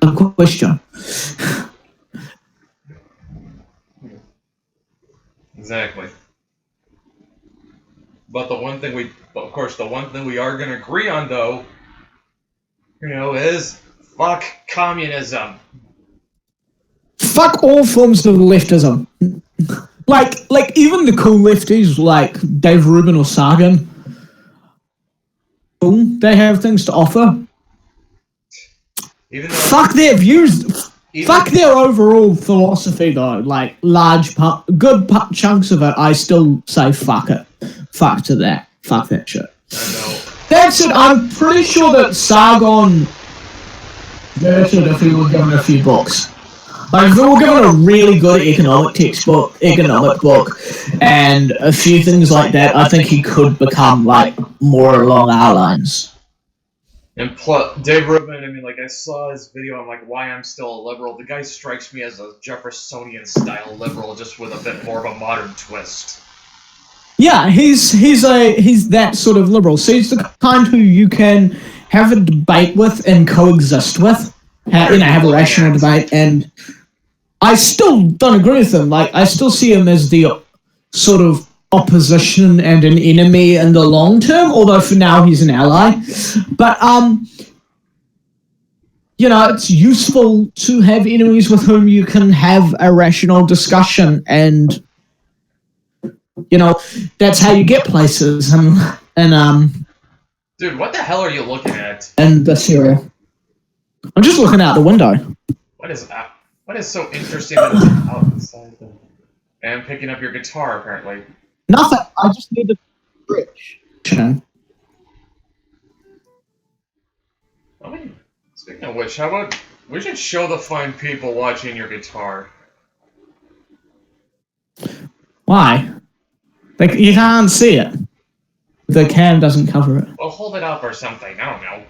a question. Exactly. But the one thing we are going to agree on, though, is fuck communism. Fuck all forms of leftism. Like even the cool lefties, like Dave Rubin or Sagan. They have things to offer. Fuck their views. Fuck their overall philosophy, though. Like good chunks of it, I still say fuck it. Fuck to that. Fuck that shit. I know. That's it. I'm pretty sure that Sargon version, if we were given a few books. Like, if we were given a really good economic book, and a few things like that, I think he could become, like, more along our lines. And plus, Dave Rubin, I mean, like, I saw his video on, like, why I'm still a liberal. The guy strikes me as a Jeffersonian-style liberal, just with a bit more of a modern twist. Yeah, he's that sort of liberal. So he's the kind who you can have a debate with and coexist with. have a rational debate, and I still don't agree with him. Like, I still see him as the sort of opposition and an enemy in the long term, although for now he's an ally. But, it's useful to have enemies with whom you can have a rational discussion, and, that's how you get places. Dude, what the hell are you looking at? In this area. I'm just looking out the window. What is that? What is so interesting that it's outside? And picking up your guitar, apparently. Nothing. I just need to bridge. Speaking of which, how about we should show the fine people watching your guitar? Why? Like, you can't see it. The cam doesn't cover it. Well, hold it up or something. I don't know.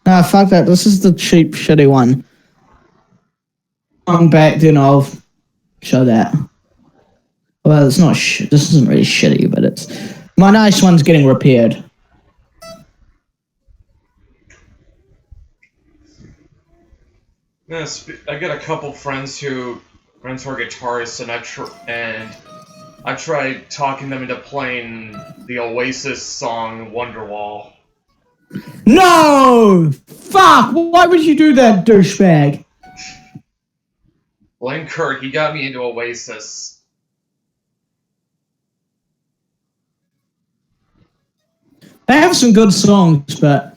Nah, fuck that. This is the cheap, shitty one. Come back, then I'll show that. Well, it's not this isn't really shitty, but it's... My nice one's getting repaired. Yes, I got a couple friends who are guitarists, and I tried talking them into playing the Oasis song Wonderwall. No! Fuck! Why would you do that, douchebag? Blame Kurt, he got me into Oasis. They have some good songs, but...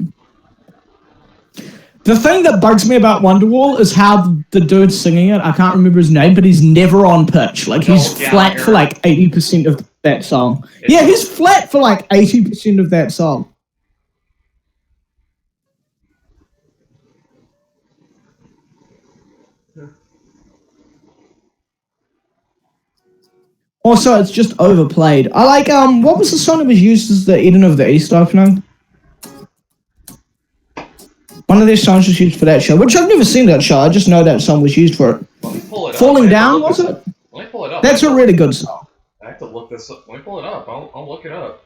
The thing that bugs me about Wonderwall is how the dude singing it, I can't remember his name, but he's never on pitch. Like, he's flat for like 80% of that song. Yeah, he's flat for like 80% of that song. Also, it's just overplayed. I like, what was the song that was used as the Eden of the East opening? One of their songs was used for that show, which I've never seen that show. I just know that song was used for it. Let me pull it up. Falling Down, was it? Let me pull it up. That's a really good song. I have to look this up. Let me pull it up. I'll look it up.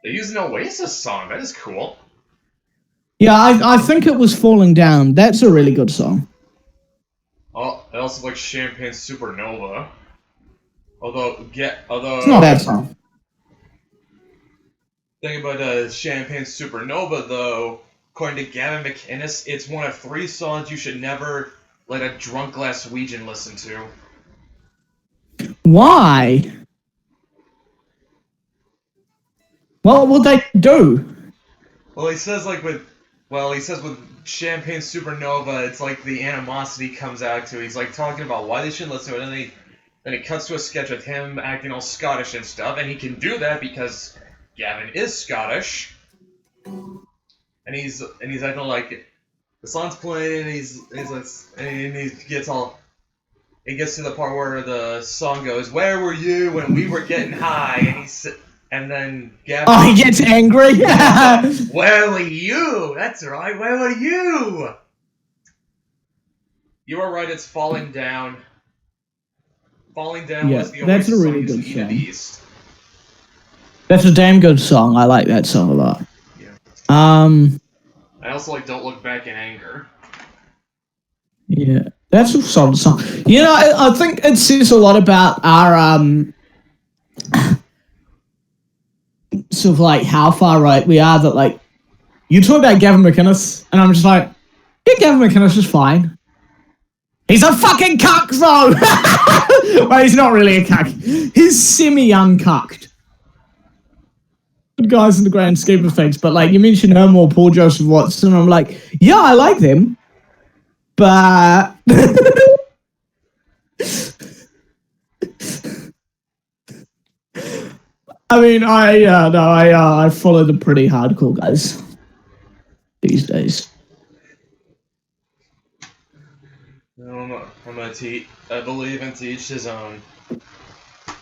They used an Oasis song. That is cool. Yeah, I think it was Falling Down. That's a really good song. Oh, I also like Champagne Supernova. Although it's not a bad song. Thing about Champagne Supernova, though, according to Gavin McInnes, it's one of 3 songs you should never let a drunk Glaswegian listen to. Why? What would they do? Well, he says with Champagne Supernova, it's like the animosity comes out to. He's like talking about why they shouldn't listen to it, and then it cuts to a sketch with him acting all Scottish and stuff, and he can do that because Gavin is Scottish. And he's acting like the song's playing, and he gets to the part where the song goes, "Where were you when we were getting high?" And then Gavin. Oh, he gets angry. Where were you? That's right. Where were you? You are right. It's Falling Down. Falling Down was the that's a Oasis really song good song. East. That's a damn good song. I like that song a lot. I also like Don't Look Back in Anger. Yeah, that's a solid song. I think it says a lot about our sort of like how far right we are that like you talk about Gavin McInnes and I'm just like, yeah, Gavin McInnes is fine. He's a fucking cuck though. Well, he's not really a cuck. He's semi-uncucked. Good guys in the grand scheme of things, but like you mentioned him or Paul Joseph Watson, I'm like, yeah, I like them, but I mean, I follow the pretty hardcore guys these days. I believe in to each his own.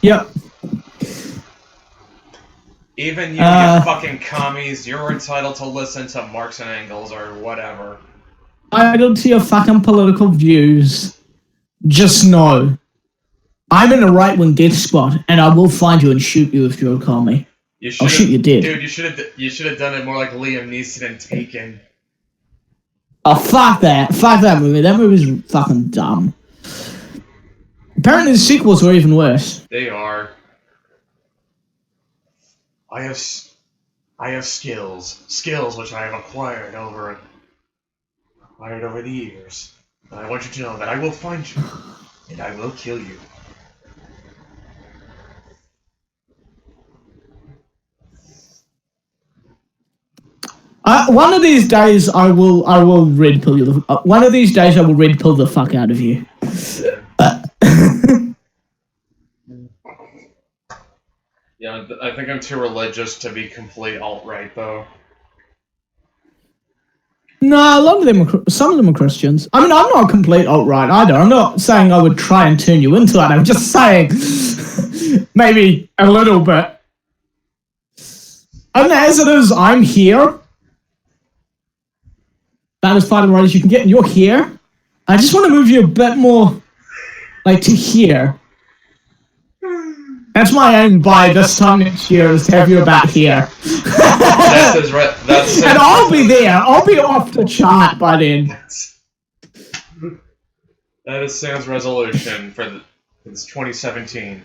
Yep. Even you fucking commies, you're entitled to listen to Marx and Engels or whatever. I don't see your fucking political views. Just know, I'm in a right-wing death spot, and I will find you and shoot you if you'll call me. I'll shoot you dead. Dude, you should have done it more like Liam Neeson and Taken. Oh, fuck that. Fuck that movie. That movie's fucking dumb. Apparently the sequels are even worse. They are. I have skills which I have acquired over the years. And I want you to know that I will find you, and I will kill you. One of these days I will red pill you. One of these days I will red pill the fuck out of you. Yeah, I think I'm too religious to be complete alt-right, though. No, a lot of them some of them are Christians. I mean, I'm not complete alt-right either. I'm not saying I would try and turn you into that. I'm just saying maybe a little bit. And as it is, I'm here. That is part of the right as you can get, and you're here. I just want to move you a bit more, like, to here. That's my aim by this time next year, is to have you about here. That's and I'll be there. I'll be off the chart by then. That is Sam's resolution for this 2017.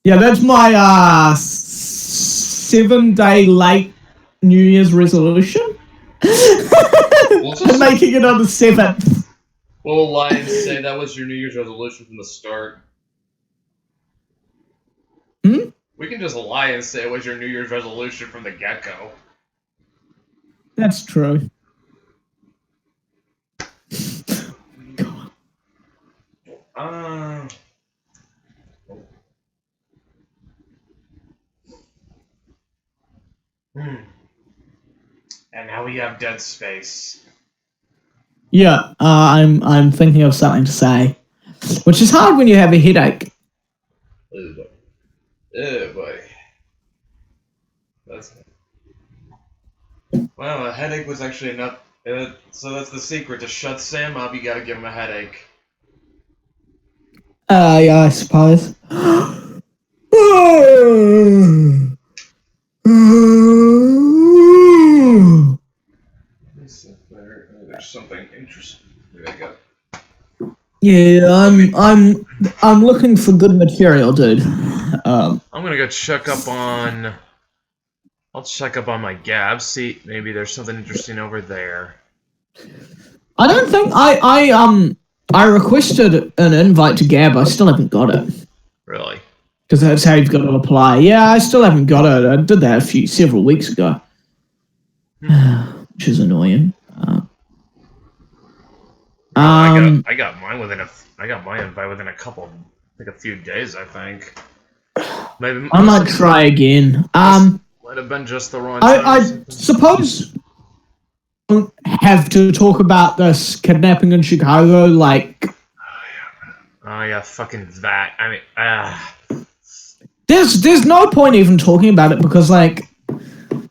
Yeah, that's my 7-day late New Year's resolution. Making it on the 7th. Will Lions say that was your New Year's resolution from the start? We can just lie and say it was your New Year's resolution from the get-go. That's true. And now we have Dead Space. Yeah, I'm thinking of something to say, which is hard when you have a headache. Oh boy. Well, a headache was actually enough. So that's the secret. To shut Sam up, you gotta give him a headache. Yeah, I suppose. There's something interesting. There you go. Yeah, I'm looking for good material, dude. I'm gonna go check up on. I'll check up on my Gab. See, maybe there's something interesting over there. I don't think I requested an invite to Gab. I still haven't got it. Really? Because that's how you've got to apply. Yeah, I still haven't got it. I did that several weeks ago, which is annoying. I got mine I got my invite within a few days, I think. Maybe I might try again. Might have been just the wrong time. I suppose I don't have to talk about this kidnapping in Chicago, like. Oh yeah, fucking that. I mean, There's no point even talking about it because, like, you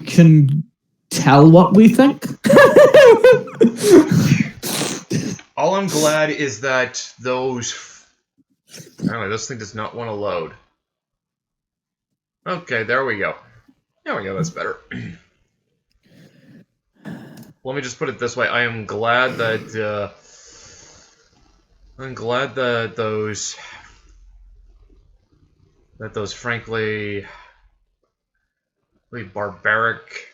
can tell what we think. All I'm glad is that those. Anyway, this thing does not want to load. Okay, there we go. There we go. That's better. Let me just put it this way: I am glad that those frankly barbaric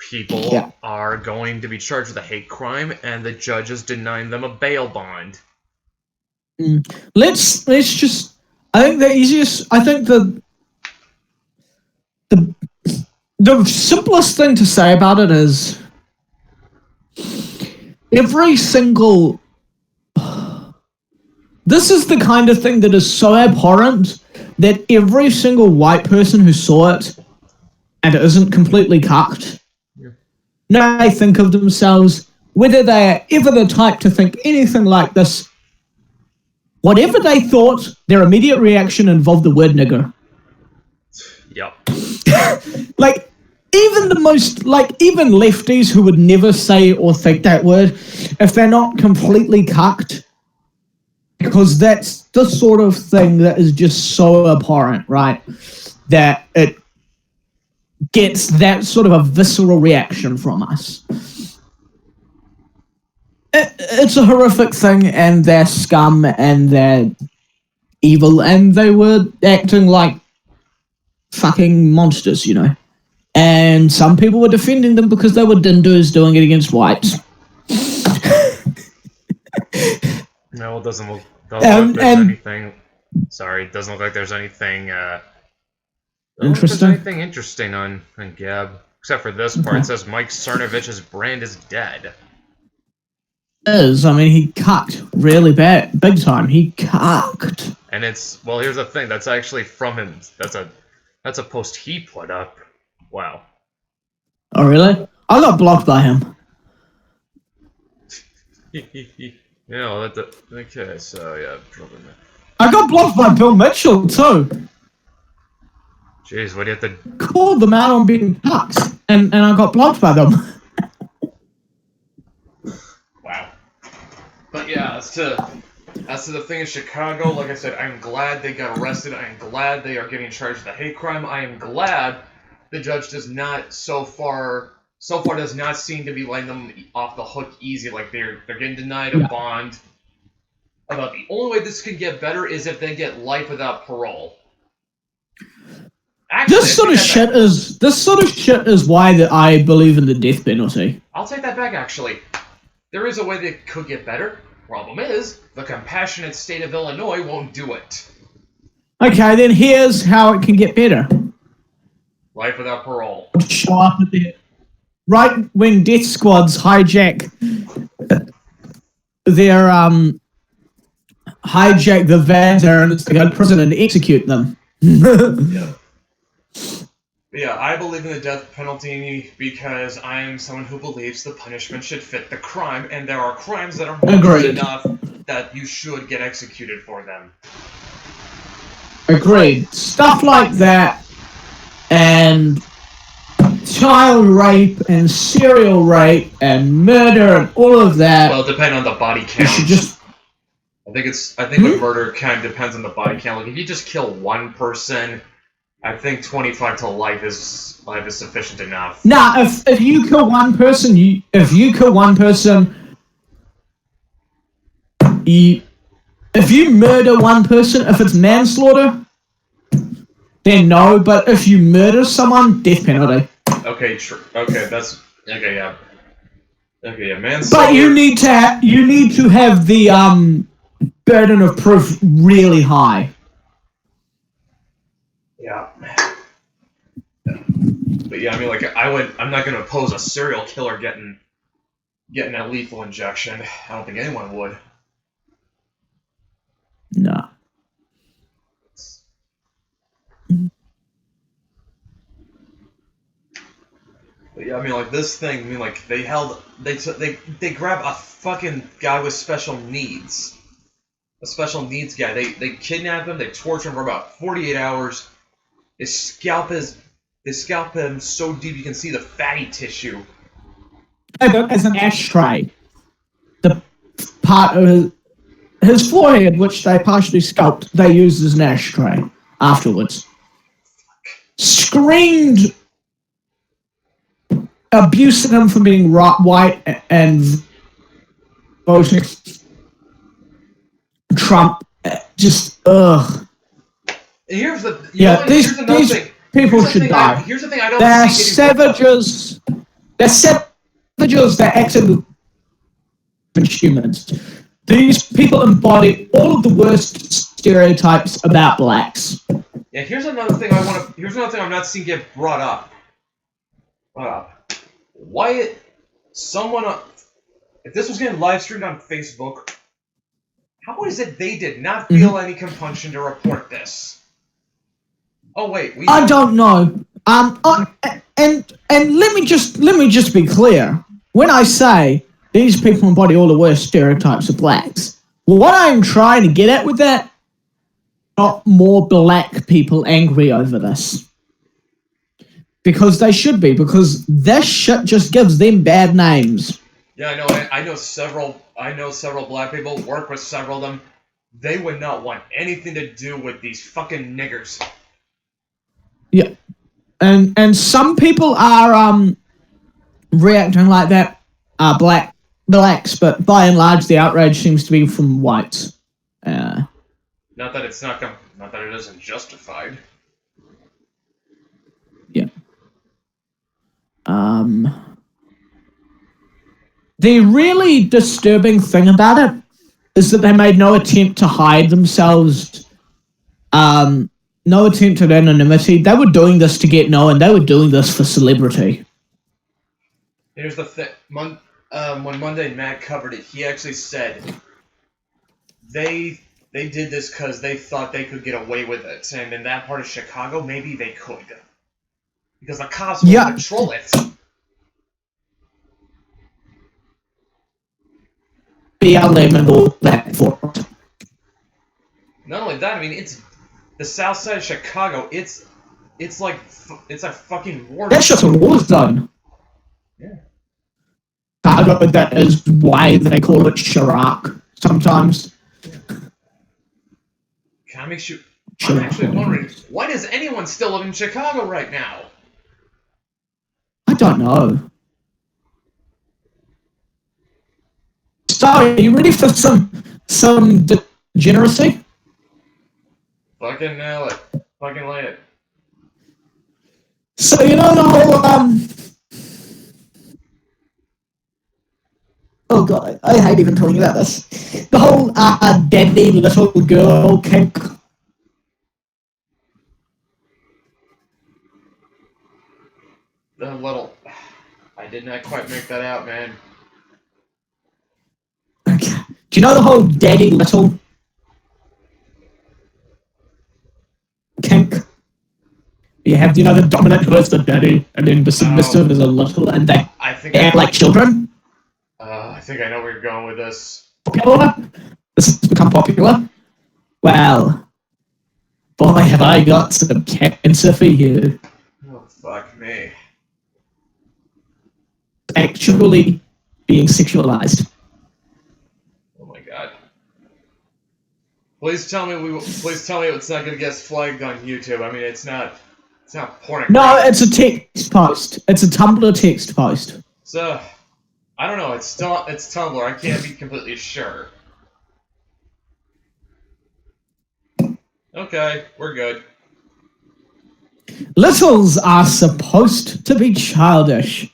people are going to be charged with a hate crime, and the judge is denying them a bail bond. Let's just. I think the easiest. I think the simplest thing to say about it is every single. This is the kind of thing that is so abhorrent that every single white person who saw it and isn't completely cucked, now they think of themselves, whether they are ever the type to think anything like this, whatever they thought, their immediate reaction involved the word nigger. Yep. Like, even the most, like, even lefties who would never say or think that word, if they're not completely cucked, because that's the sort of thing that is just so abhorrent, right? That it gets that sort of a visceral reaction from us. It's a horrific thing, and they're scum, and they're evil, and they were acting like fucking monsters, you know. And some people were defending them because they were dinders doing it against whites. No, it doesn't look like there's anything. Sorry, it doesn't look like there's anything. Interesting. There's anything interesting on Gab, except for this part. It says Mike Cernovich's brand is dead. I mean, he cucked really big time. He cucked. And it's, well, here's the thing. That's actually from him. That's a post he put up. Wow. Oh, really? I got blocked by him. Okay, so yeah. I got blocked by Bill Mitchell too. Jeez, what do you have to called them out on being cucks, and I got blocked by them. Wow. But yeah, as to the thing in Chicago, like I said, I'm glad they got arrested. I am glad they are getting charged with a hate crime. I am glad the judge does not so far does not seem to be letting them off the hook easy. Like they're getting denied a bond. About the only way this can get better is if they get life without parole. Actually, this sort of shit is why that I believe in the death penalty. I'll take that back. Actually, there is a way that could get better. Problem is, the compassionate state of Illinois won't do it. Okay, then here's how it can get better. Life without parole. Show up at the right-wing death squads hijack the vans and to go to prison and execute them. Yeah. Yeah, I believe in the death penalty because I am someone who believes the punishment should fit the crime, and there are crimes that are monstrous enough that you should get executed for them. Agreed. Stuff like that, and child rape, and serial rape, and murder, and all of that. Well, depending on the body count. You should just... I think the murder kind of depends on the body count. Like, if you just kill one person, I think 25 to life is sufficient enough. Nah, if you kill one person, if you murder one person, if it's manslaughter, then no. But if you murder someone, death penalty. Okay, true. Okay, yeah. Okay, yeah, manslaughter. But you need to have the burden of proof really high. Yeah. But yeah, I mean, like, I'm not going to oppose a serial killer getting a lethal injection. I don't think anyone would. No. But yeah, I mean, like, this thing, I mean, like, they grab a fucking guy with special needs. A special needs guy. They kidnap him, they torture him for about 48 hours. They scalp him so deep you can see the fatty tissue. As an ashtray. The part of his forehead, which they partially scalped, they used as an ashtray afterwards. Screamed abuse of him for being white and voting Trump. Just, ugh. Here's the these people should die. Here's the thing I don't They're see savages. They're savages that acted with humans. These people embody all of the worst stereotypes about blacks. Yeah, here's another thing I'm not seeing get brought up. Why if this was getting live streamed on Facebook, how is it they did not feel any compunction to report this? Oh wait, I don't know. And let me just be clear. When I say these people embody all the worst stereotypes of blacks, what I'm trying to get at with that, not more black people angry over this. Because they should be, because this shit just gives them bad names. Yeah, I know several black people, work with several of them. They would not want anything to do with these fucking niggers. Yeah. and some people are reacting like that are blacks, but by and large the outrage seems to be from whites. Not that it's not that it isn't justified. Yeah. The really disturbing thing about it is that they made no attempt to hide themselves. No attempt at anonymity. They were doing this to get known. They were doing this for celebrity. Here's the thing. When Monday Matt covered it, he actually said they did this because they thought they could get away with it, and in that part of Chicago, maybe they could, because the cops will control it. BLM and all that for it. Not only that, I mean, it's the south side of Chicago. It's like a fucking war. That's just a war zone. Yeah. That is why they call it Chirac sometimes. I'm actually wondering, why does anyone still live in Chicago right now? I don't know. So, are you ready for some degeneracy? Fucking nail it. Fucking lay it. So, you know the whole, oh god, I hate even talking about this. The whole, deadly little girl kink. The little... I did not quite make that out, man. Okay. Do you know the whole daddy little kink? You have, you know, the dominant who is the daddy, and then the submissive is a little, and they act like children? I think I know where you're going with this. Popular? This has become popular? Well, boy, have I got some cancer for you. Oh, fuck me. Actually being sexualized. Oh my god. Please tell me it's not gonna get flagged on YouTube. I mean, it's not pornographic. No, it's a text post. It's a Tumblr text post. So, I don't know. It's Tumblr. I can't be completely sure. Okay, we're good. Littles are supposed to be childish.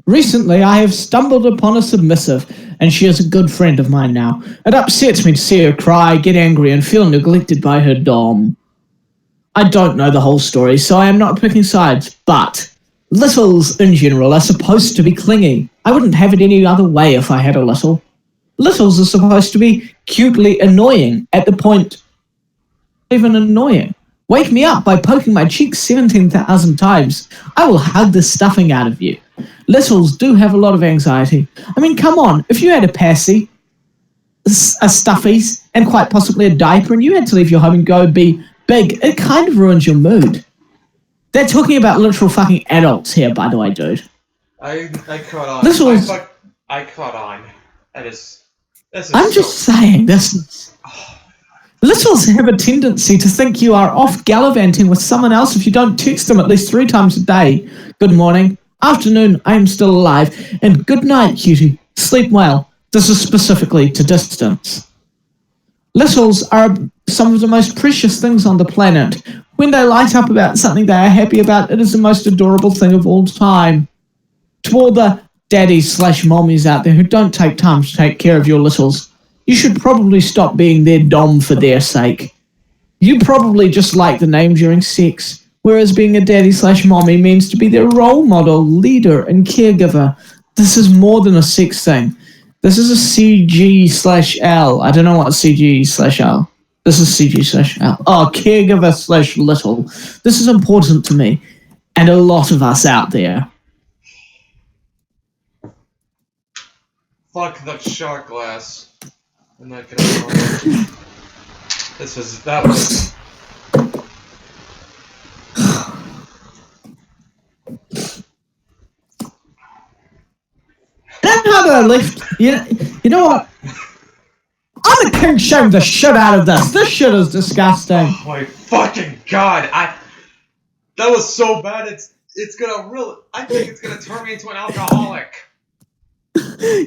Recently, I have stumbled upon a submissive, and she is a good friend of mine now. It upsets me to see her cry, get angry, and feel neglected by her dom. I don't know the whole story, so I am not picking sides, but littles in general are supposed to be clingy. I wouldn't have it any other way if I had a little. Littles are supposed to be cutely annoying, at the point even annoying. Wake me up by poking my cheeks 17,000 times. I will hug the stuffing out of you. Littles do have a lot of anxiety. I mean, come on, if you had a passy, a stuffies, and quite possibly a diaper, and you had to leave your home and go be big, it kind of ruins your mood. They're talking about literal fucking adults here, by the way, dude. I caught on. Littles, I caught on. This is I'm just saying, this. Littles have a tendency to think you are off gallivanting with someone else if you don't text them at least 3 times a day. Good morning, afternoon, I am still alive, and good night, cutie. Sleep well. This is specifically to distance. Littles are some of the most precious things on the planet. When they light up about something they are happy about, it is the most adorable thing of all time. To all the daddies/mommies out there who don't take time to take care of your littles, you should probably stop being their dom for their sake. You probably just like the name during sex, whereas being a daddy/mommy means to be their role model, leader, and caregiver. This is more than a sex thing. This is a CG/L. I don't know what CG/L. This is CG/L. Oh, caregiver/little. This is important to me, and a lot of us out there. Fuck that shot glass. I'm not gonna that was... That's how I left. You know what? I'm the king shame the shit out of this. This shit is disgusting. Oh my fucking god! That was so bad. It's gonna really. I think it's gonna turn me into an alcoholic.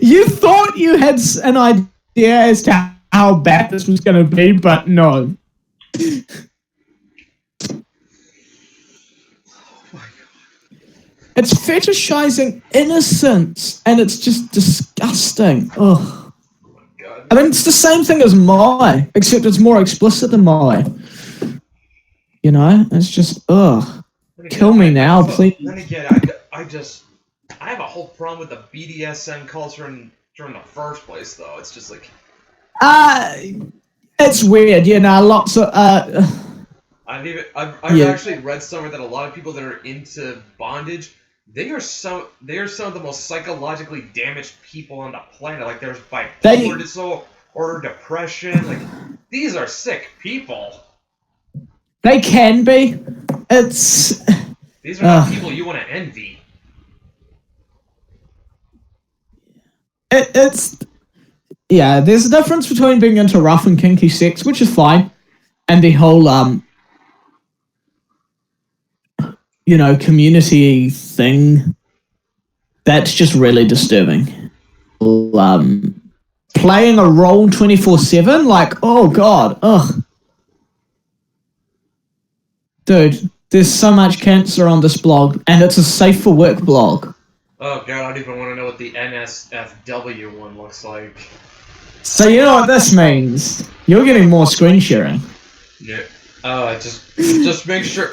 You thought you had an idea as to how bad this was going to be, but no. Oh my god. It's fetishizing innocence, and it's just disgusting. Ugh. Oh my god. I mean, it's the same thing as Mai, except it's more explicit than Mai. You know, it's just, ugh. Kill me now, please. Then again, I have a whole problem with the BDSM culture during the first place, though. It's just like... It's weird, you know, lots of, I've Yeah. actually read somewhere that a lot of people that are into bondage, they are some of the most psychologically damaged people on the planet. Like, there's bipolar disorder, depression, like, these are sick people. they can be. It's... These are not people you want to envy. It's... Yeah, there's a difference between being into rough and kinky sex, which is fine, and the whole, you know, community thing. That's just really disturbing. Playing a role 24/7, like, oh god, ugh. Dude, there's so much cancer on this blog, and it's a safe for work blog. Oh god, I don't even want to know what the NSFW one looks like. So you know what this means? You're getting more screen sharing. Yeah. Just make sure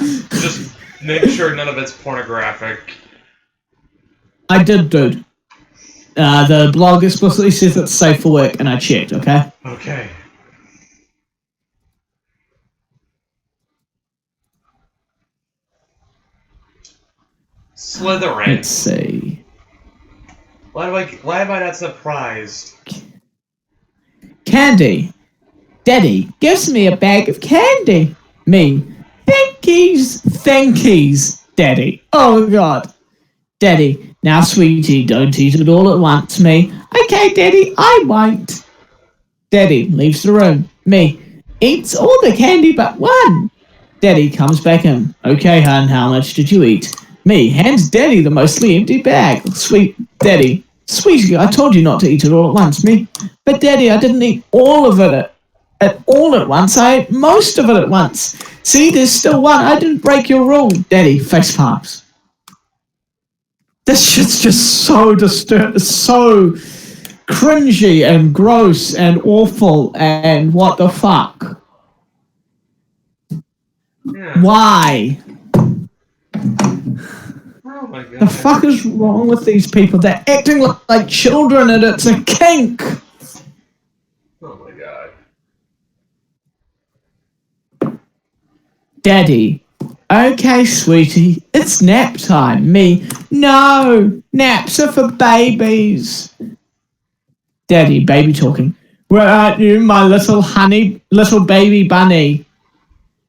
none of it's pornographic. I did, dude. The blog explicitly says it's safe for work, and I checked, okay? Okay. Slytherin. Let's see. Why am I not surprised? Candy. Daddy gives me a bag of candy. Me. Thankies, Daddy. Oh, God. Daddy, now, sweetie, don't eat it all at once. Me. Okay, Daddy, I won't. Daddy leaves the room. Me. Eats all the candy but one. Daddy comes back in. Okay, hun, how much did you eat? Me. Hands Daddy the mostly empty bag. Sweet Daddy. Sweetie, I told you not to eat it all at once. Me. But Daddy, I didn't eat all of it all at once. I ate most of it at once. See, there's still one. I didn't break your rule. Daddy, face palms. This shit's just so so cringy and gross and awful and what the fuck? Yeah. Why? Oh my god. The fuck is wrong with these people? They're acting like children and it's a kink. Oh my god. Daddy. Okay, sweetie, it's nap time. Me. No, naps are for babies. Daddy, baby talking. Where are you, my little baby bunny?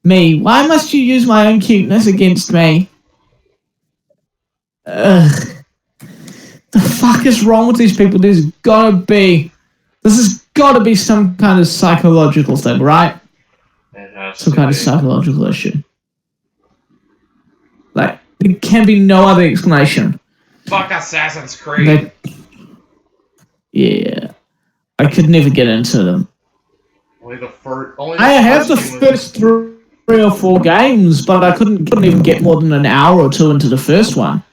Me. Why must you use my own cuteness against me? Ugh. The fuck is wrong with these people? This has gotta be some kind of psychological thing, right? Some kind of psychological issue. Like, there can be no other explanation. Fuck Assassin's Creed. Yeah. I could never get into them. I have the first 3 or 4 games, but I couldn't even get more than an hour or 2 into the first one.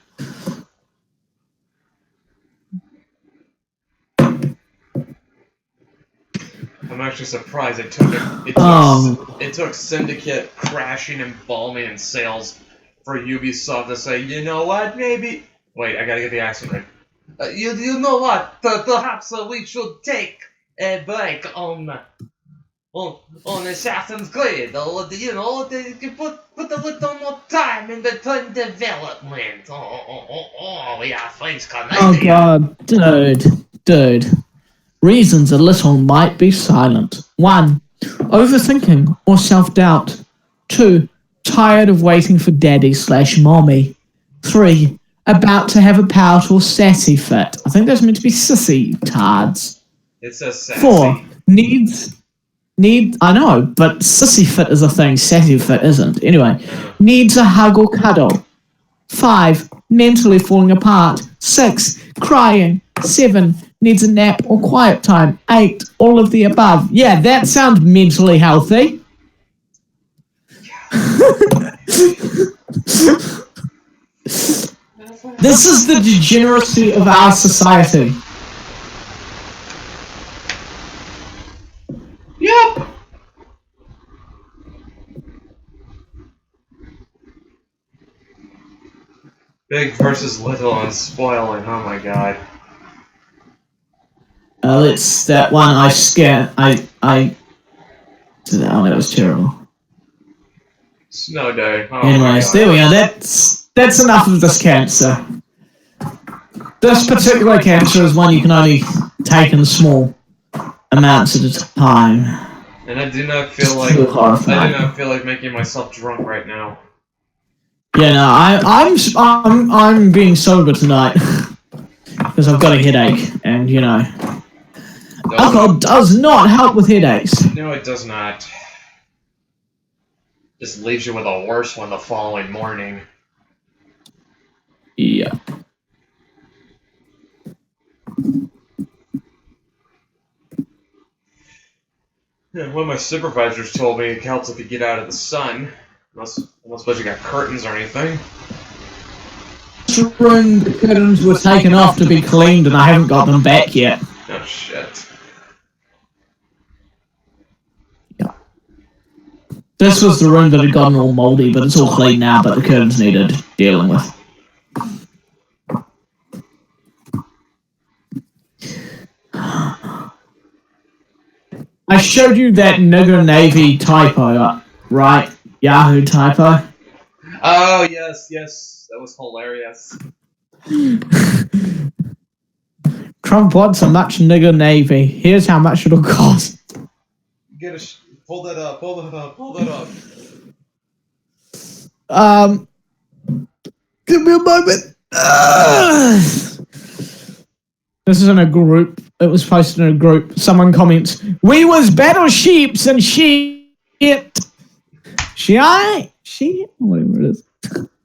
I'm actually surprised it took Syndicate crashing and bombing in sales for Ubisoft to say, you know what, maybe... Wait, I gotta get the accent right. You know what, perhaps we should take a break on Assassin's Creed. You know, you put a little more time in between development. Yeah, thanks, Canadian. Oh god, dude. Reasons a little might be silent. 1. Overthinking or self-doubt. 2. Tired of waiting for daddy/mommy. 3. About to have a powerful sassy fit. I think that's meant to be sissy tards. It says sassy. 4. Needs I know, but sissy fit is a thing, sassy fit isn't. Anyway, needs a hug or cuddle. 5, mentally falling apart. 6, crying. 7, needs a nap or quiet time. 8, all of the above. Yeah, that sounds mentally healthy. This is the degeneracy of our society. Yep. Big versus little and spoiling. Oh my god. It's that one I scared. Oh, that was terrible. Snow day. Oh Anyways, there we go. That's enough of this cancer. This particular cancer is one you can only take in small amounts at a time. And I do not feel like making myself drunk right now. Yeah, no, I'm being sober tonight because I've got a headache, and you know, alcohol does not help with headaches. No, it does not. Just leaves you with a worse one the following morning. Yeah. Yeah, one of my supervisors told me it helps if you get out of the sun. Unless you got curtains or anything. This room, the curtains were taken off to be cleaned, and I haven't got them back yet. Oh shit. Yeah. This was the room that had gotten all moldy, but it's all clean now, but the curtains needed dealing with. I showed you that nigger navy typo, right? Yahoo typo. Oh, yes. That was hilarious. Trump wants a much nigger navy. Here's how much it'll cost. Pull that up. Give me a moment. This is in a group. It was posted in a group. Someone comments, "We was battle sheeps and shit. She, whatever it is."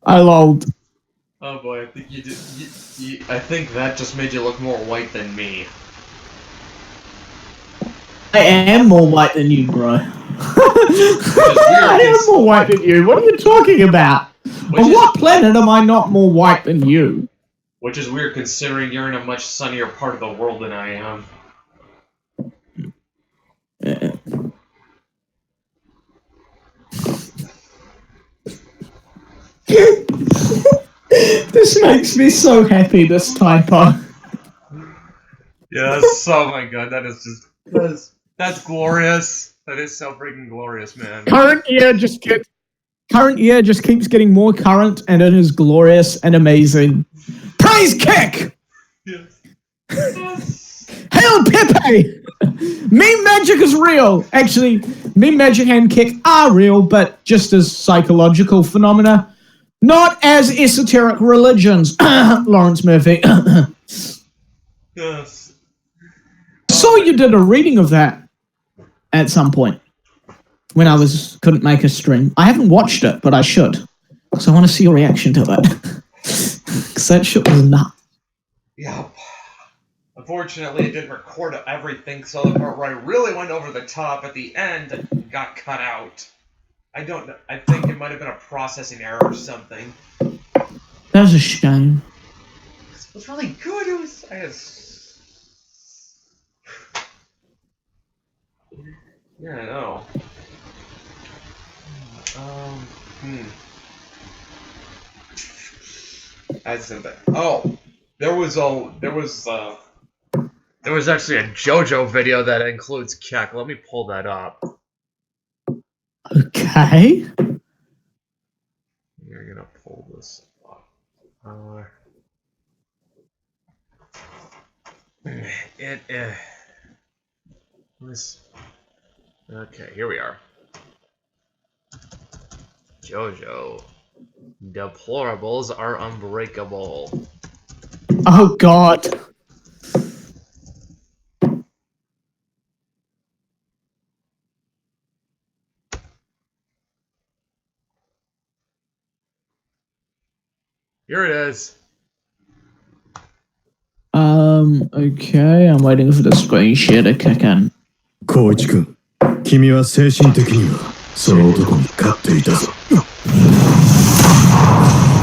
I lolled. Oh boy, I think I think that just made you look more white than me. I am more white than you, bro. I am more white than you. What are you talking about? On what planet am I not more white than you? Which is weird considering you're in a much sunnier part of the world than I am. This makes me so happy, this typo. Yes, oh my god, that's glorious. That is so freaking glorious, man. Current year just keeps getting more current, and it is glorious and amazing. Praise kick! Yes. Hail Pepe! Meme magic is real. Actually, meme magic and kick are real, but just as psychological phenomena. Not as esoteric religions. Lawrence Murphy. Yes. Saw you did a reading of that at some point when I couldn't make a stream. I haven't watched it, but I should, because I want to see your reaction to it. Because that shit was nuts. Yep. Unfortunately, it didn't record everything, so the part where I really went over the top at the end got cut out. I don't know. I think it might have been a processing error or something. That was a shame. It was really good. It was. Yeah, I know. I said that. Oh, there was actually a JoJo video that includes Kek. Let me pull that up. Okay. You're gonna pull this up. Okay, here we are. JoJo. Deplorables are unbreakable. Oh god. Here it is. Okay, I'm waiting for the screen share to kick in. 光一君、君は精神的にはその男に勝っていたぞ。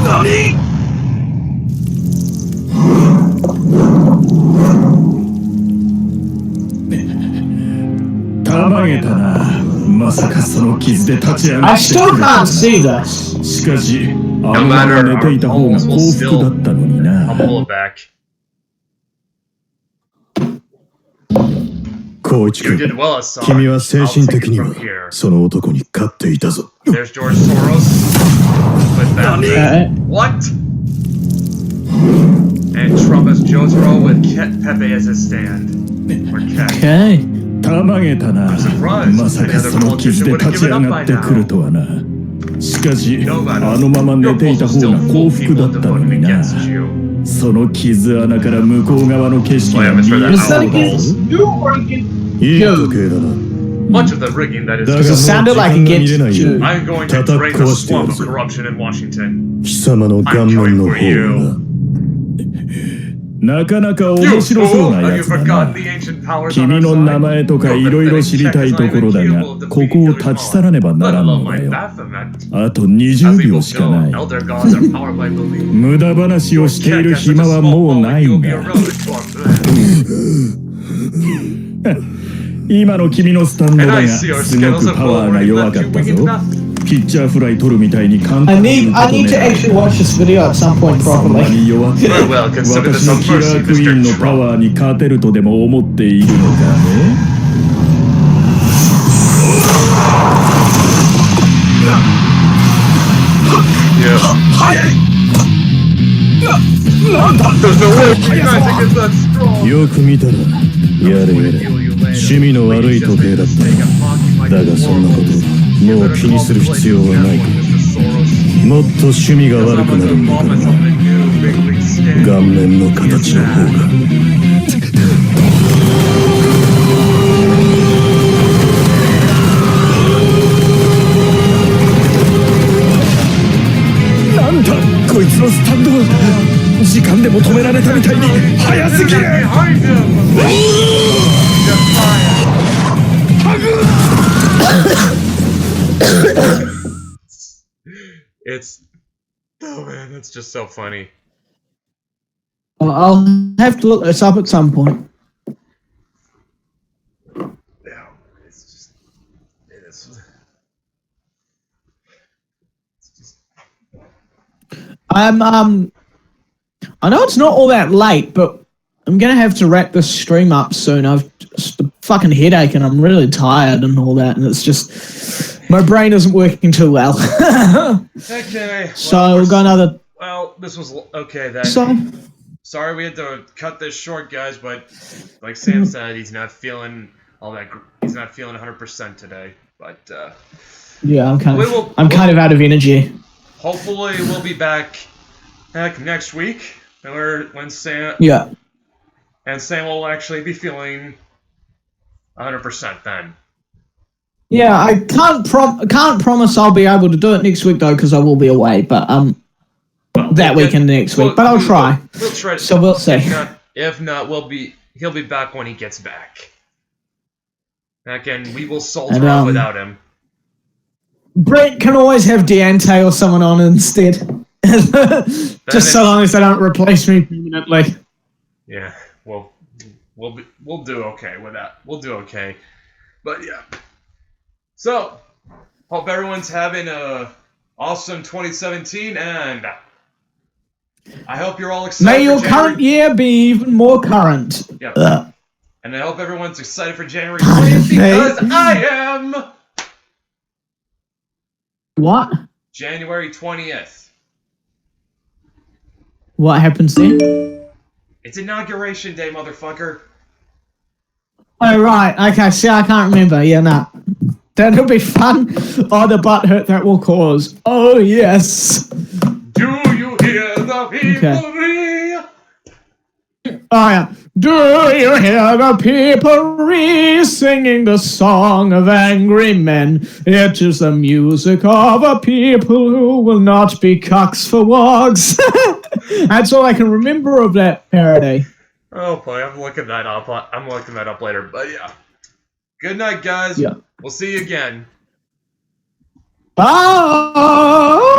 何？たまげたな。まさかその傷で立ち上が I って still くれ can't た。 see this. しかし、あのまま寝ていた方が幸福だったのに I'll な。 pull it back. 光一 You 君、 did well, Assad. 君は精 I'll 神 take 的 it に from は here. その男に勝っていたぞ。 There's George Soros. With that Okay. What? And Trump as Jotaro with Pepe as his stand. Or Cat. Okay. たまげたな。 surprised. まさかその傷で立ち上がってくるとはな。しかし、あのまま寝ていた方が幸福だったのにな。その傷穴から向こう側の景色が見える。 Is that against you or against いい you? 時計だな。 Much of the rigging that is だが Because it もう sounded 時 like 間が見 against れないよ。 you. I'm going to 叩 drain き the 壊してや swamp る of ぞ。 corruption in Washington. 貴様の顔面の方が。なかなか面白そうなやつだな。君の名前とかいろいろ知りたいところだが、ここを立ち去らねばならんのだよ。あと20秒しかない。無駄話をしている暇はもうないんだ。今の君のスタンドだが、すごくパワーが弱かったぞ。ピッチャーフライ取るみたいに簡 I 単に need to actually watch this video at some point そんな properly. に弱って私 well, consider this の some キラ mercy, ークイーンの Mr. パワーに勝てるとでも思っているのかね。 There's no way you guys are that strong. よく見たらやれやれ趣味の悪い時計だっただがそんなこともう気にする必要はないからもっと趣味が悪くなるんだからな顔面の形の方がなんだこいつのスタンド時間でも止められたみたいに速すぎる It's oh man, that's just so funny. I'll have to look this up at some point. Yeah, it's just it is. It's just I know it's not all that late, but I'm gonna have to wrap this stream up soon. I've just a fucking headache and I'm really tired and all that, and it's just my brain isn't working too well. okay. So we've got another. Well, this was okay then. So Sorry we had to cut this short, guys, but like Sam said, he's not feeling all that. He's not feeling 100% today. But yeah, I'm kind We of will- I'm kind of out of energy. hopefully we'll be back next week, when Sam Yeah. and Sam will actually be feeling 100% then. Yeah, I can't promise I'll be able to do it next week though, because I will be away. But Well, that we'll weekend next week. we'll- But I'll we'll- try. We'll try. So we'll see. If not, he'll be back when he gets back. Again, we will soldier And, on without him. Brent can always have Deante or someone on instead. Just so long as they don't replace me permanently. Yeah, well, we'll do okay with that. We'll do okay. But yeah. So, hope everyone's having a awesome 2017, and I hope you're all excited. May your for January. current year be even more current. Yeah. Ugh. And I hope everyone's excited for January Pardon 20th me? because I am. What? January 20th. What happens then? It's Inauguration Day, motherfucker. Oh, right. Okay, see, I can't remember. Yeah, nah. That'll be fun. Oh, the butt hurt that will cause. Oh, yes. Do you hear the people? Oh, yeah. Do you hear the people singing the song of angry men? It is the music of a people who will not be cucks for wogs. That's all I can remember of that parody. Oh boy, I'm looking that up. I'm looking that up later. But yeah. Good night, guys. Yeah. We'll see you again. Bye!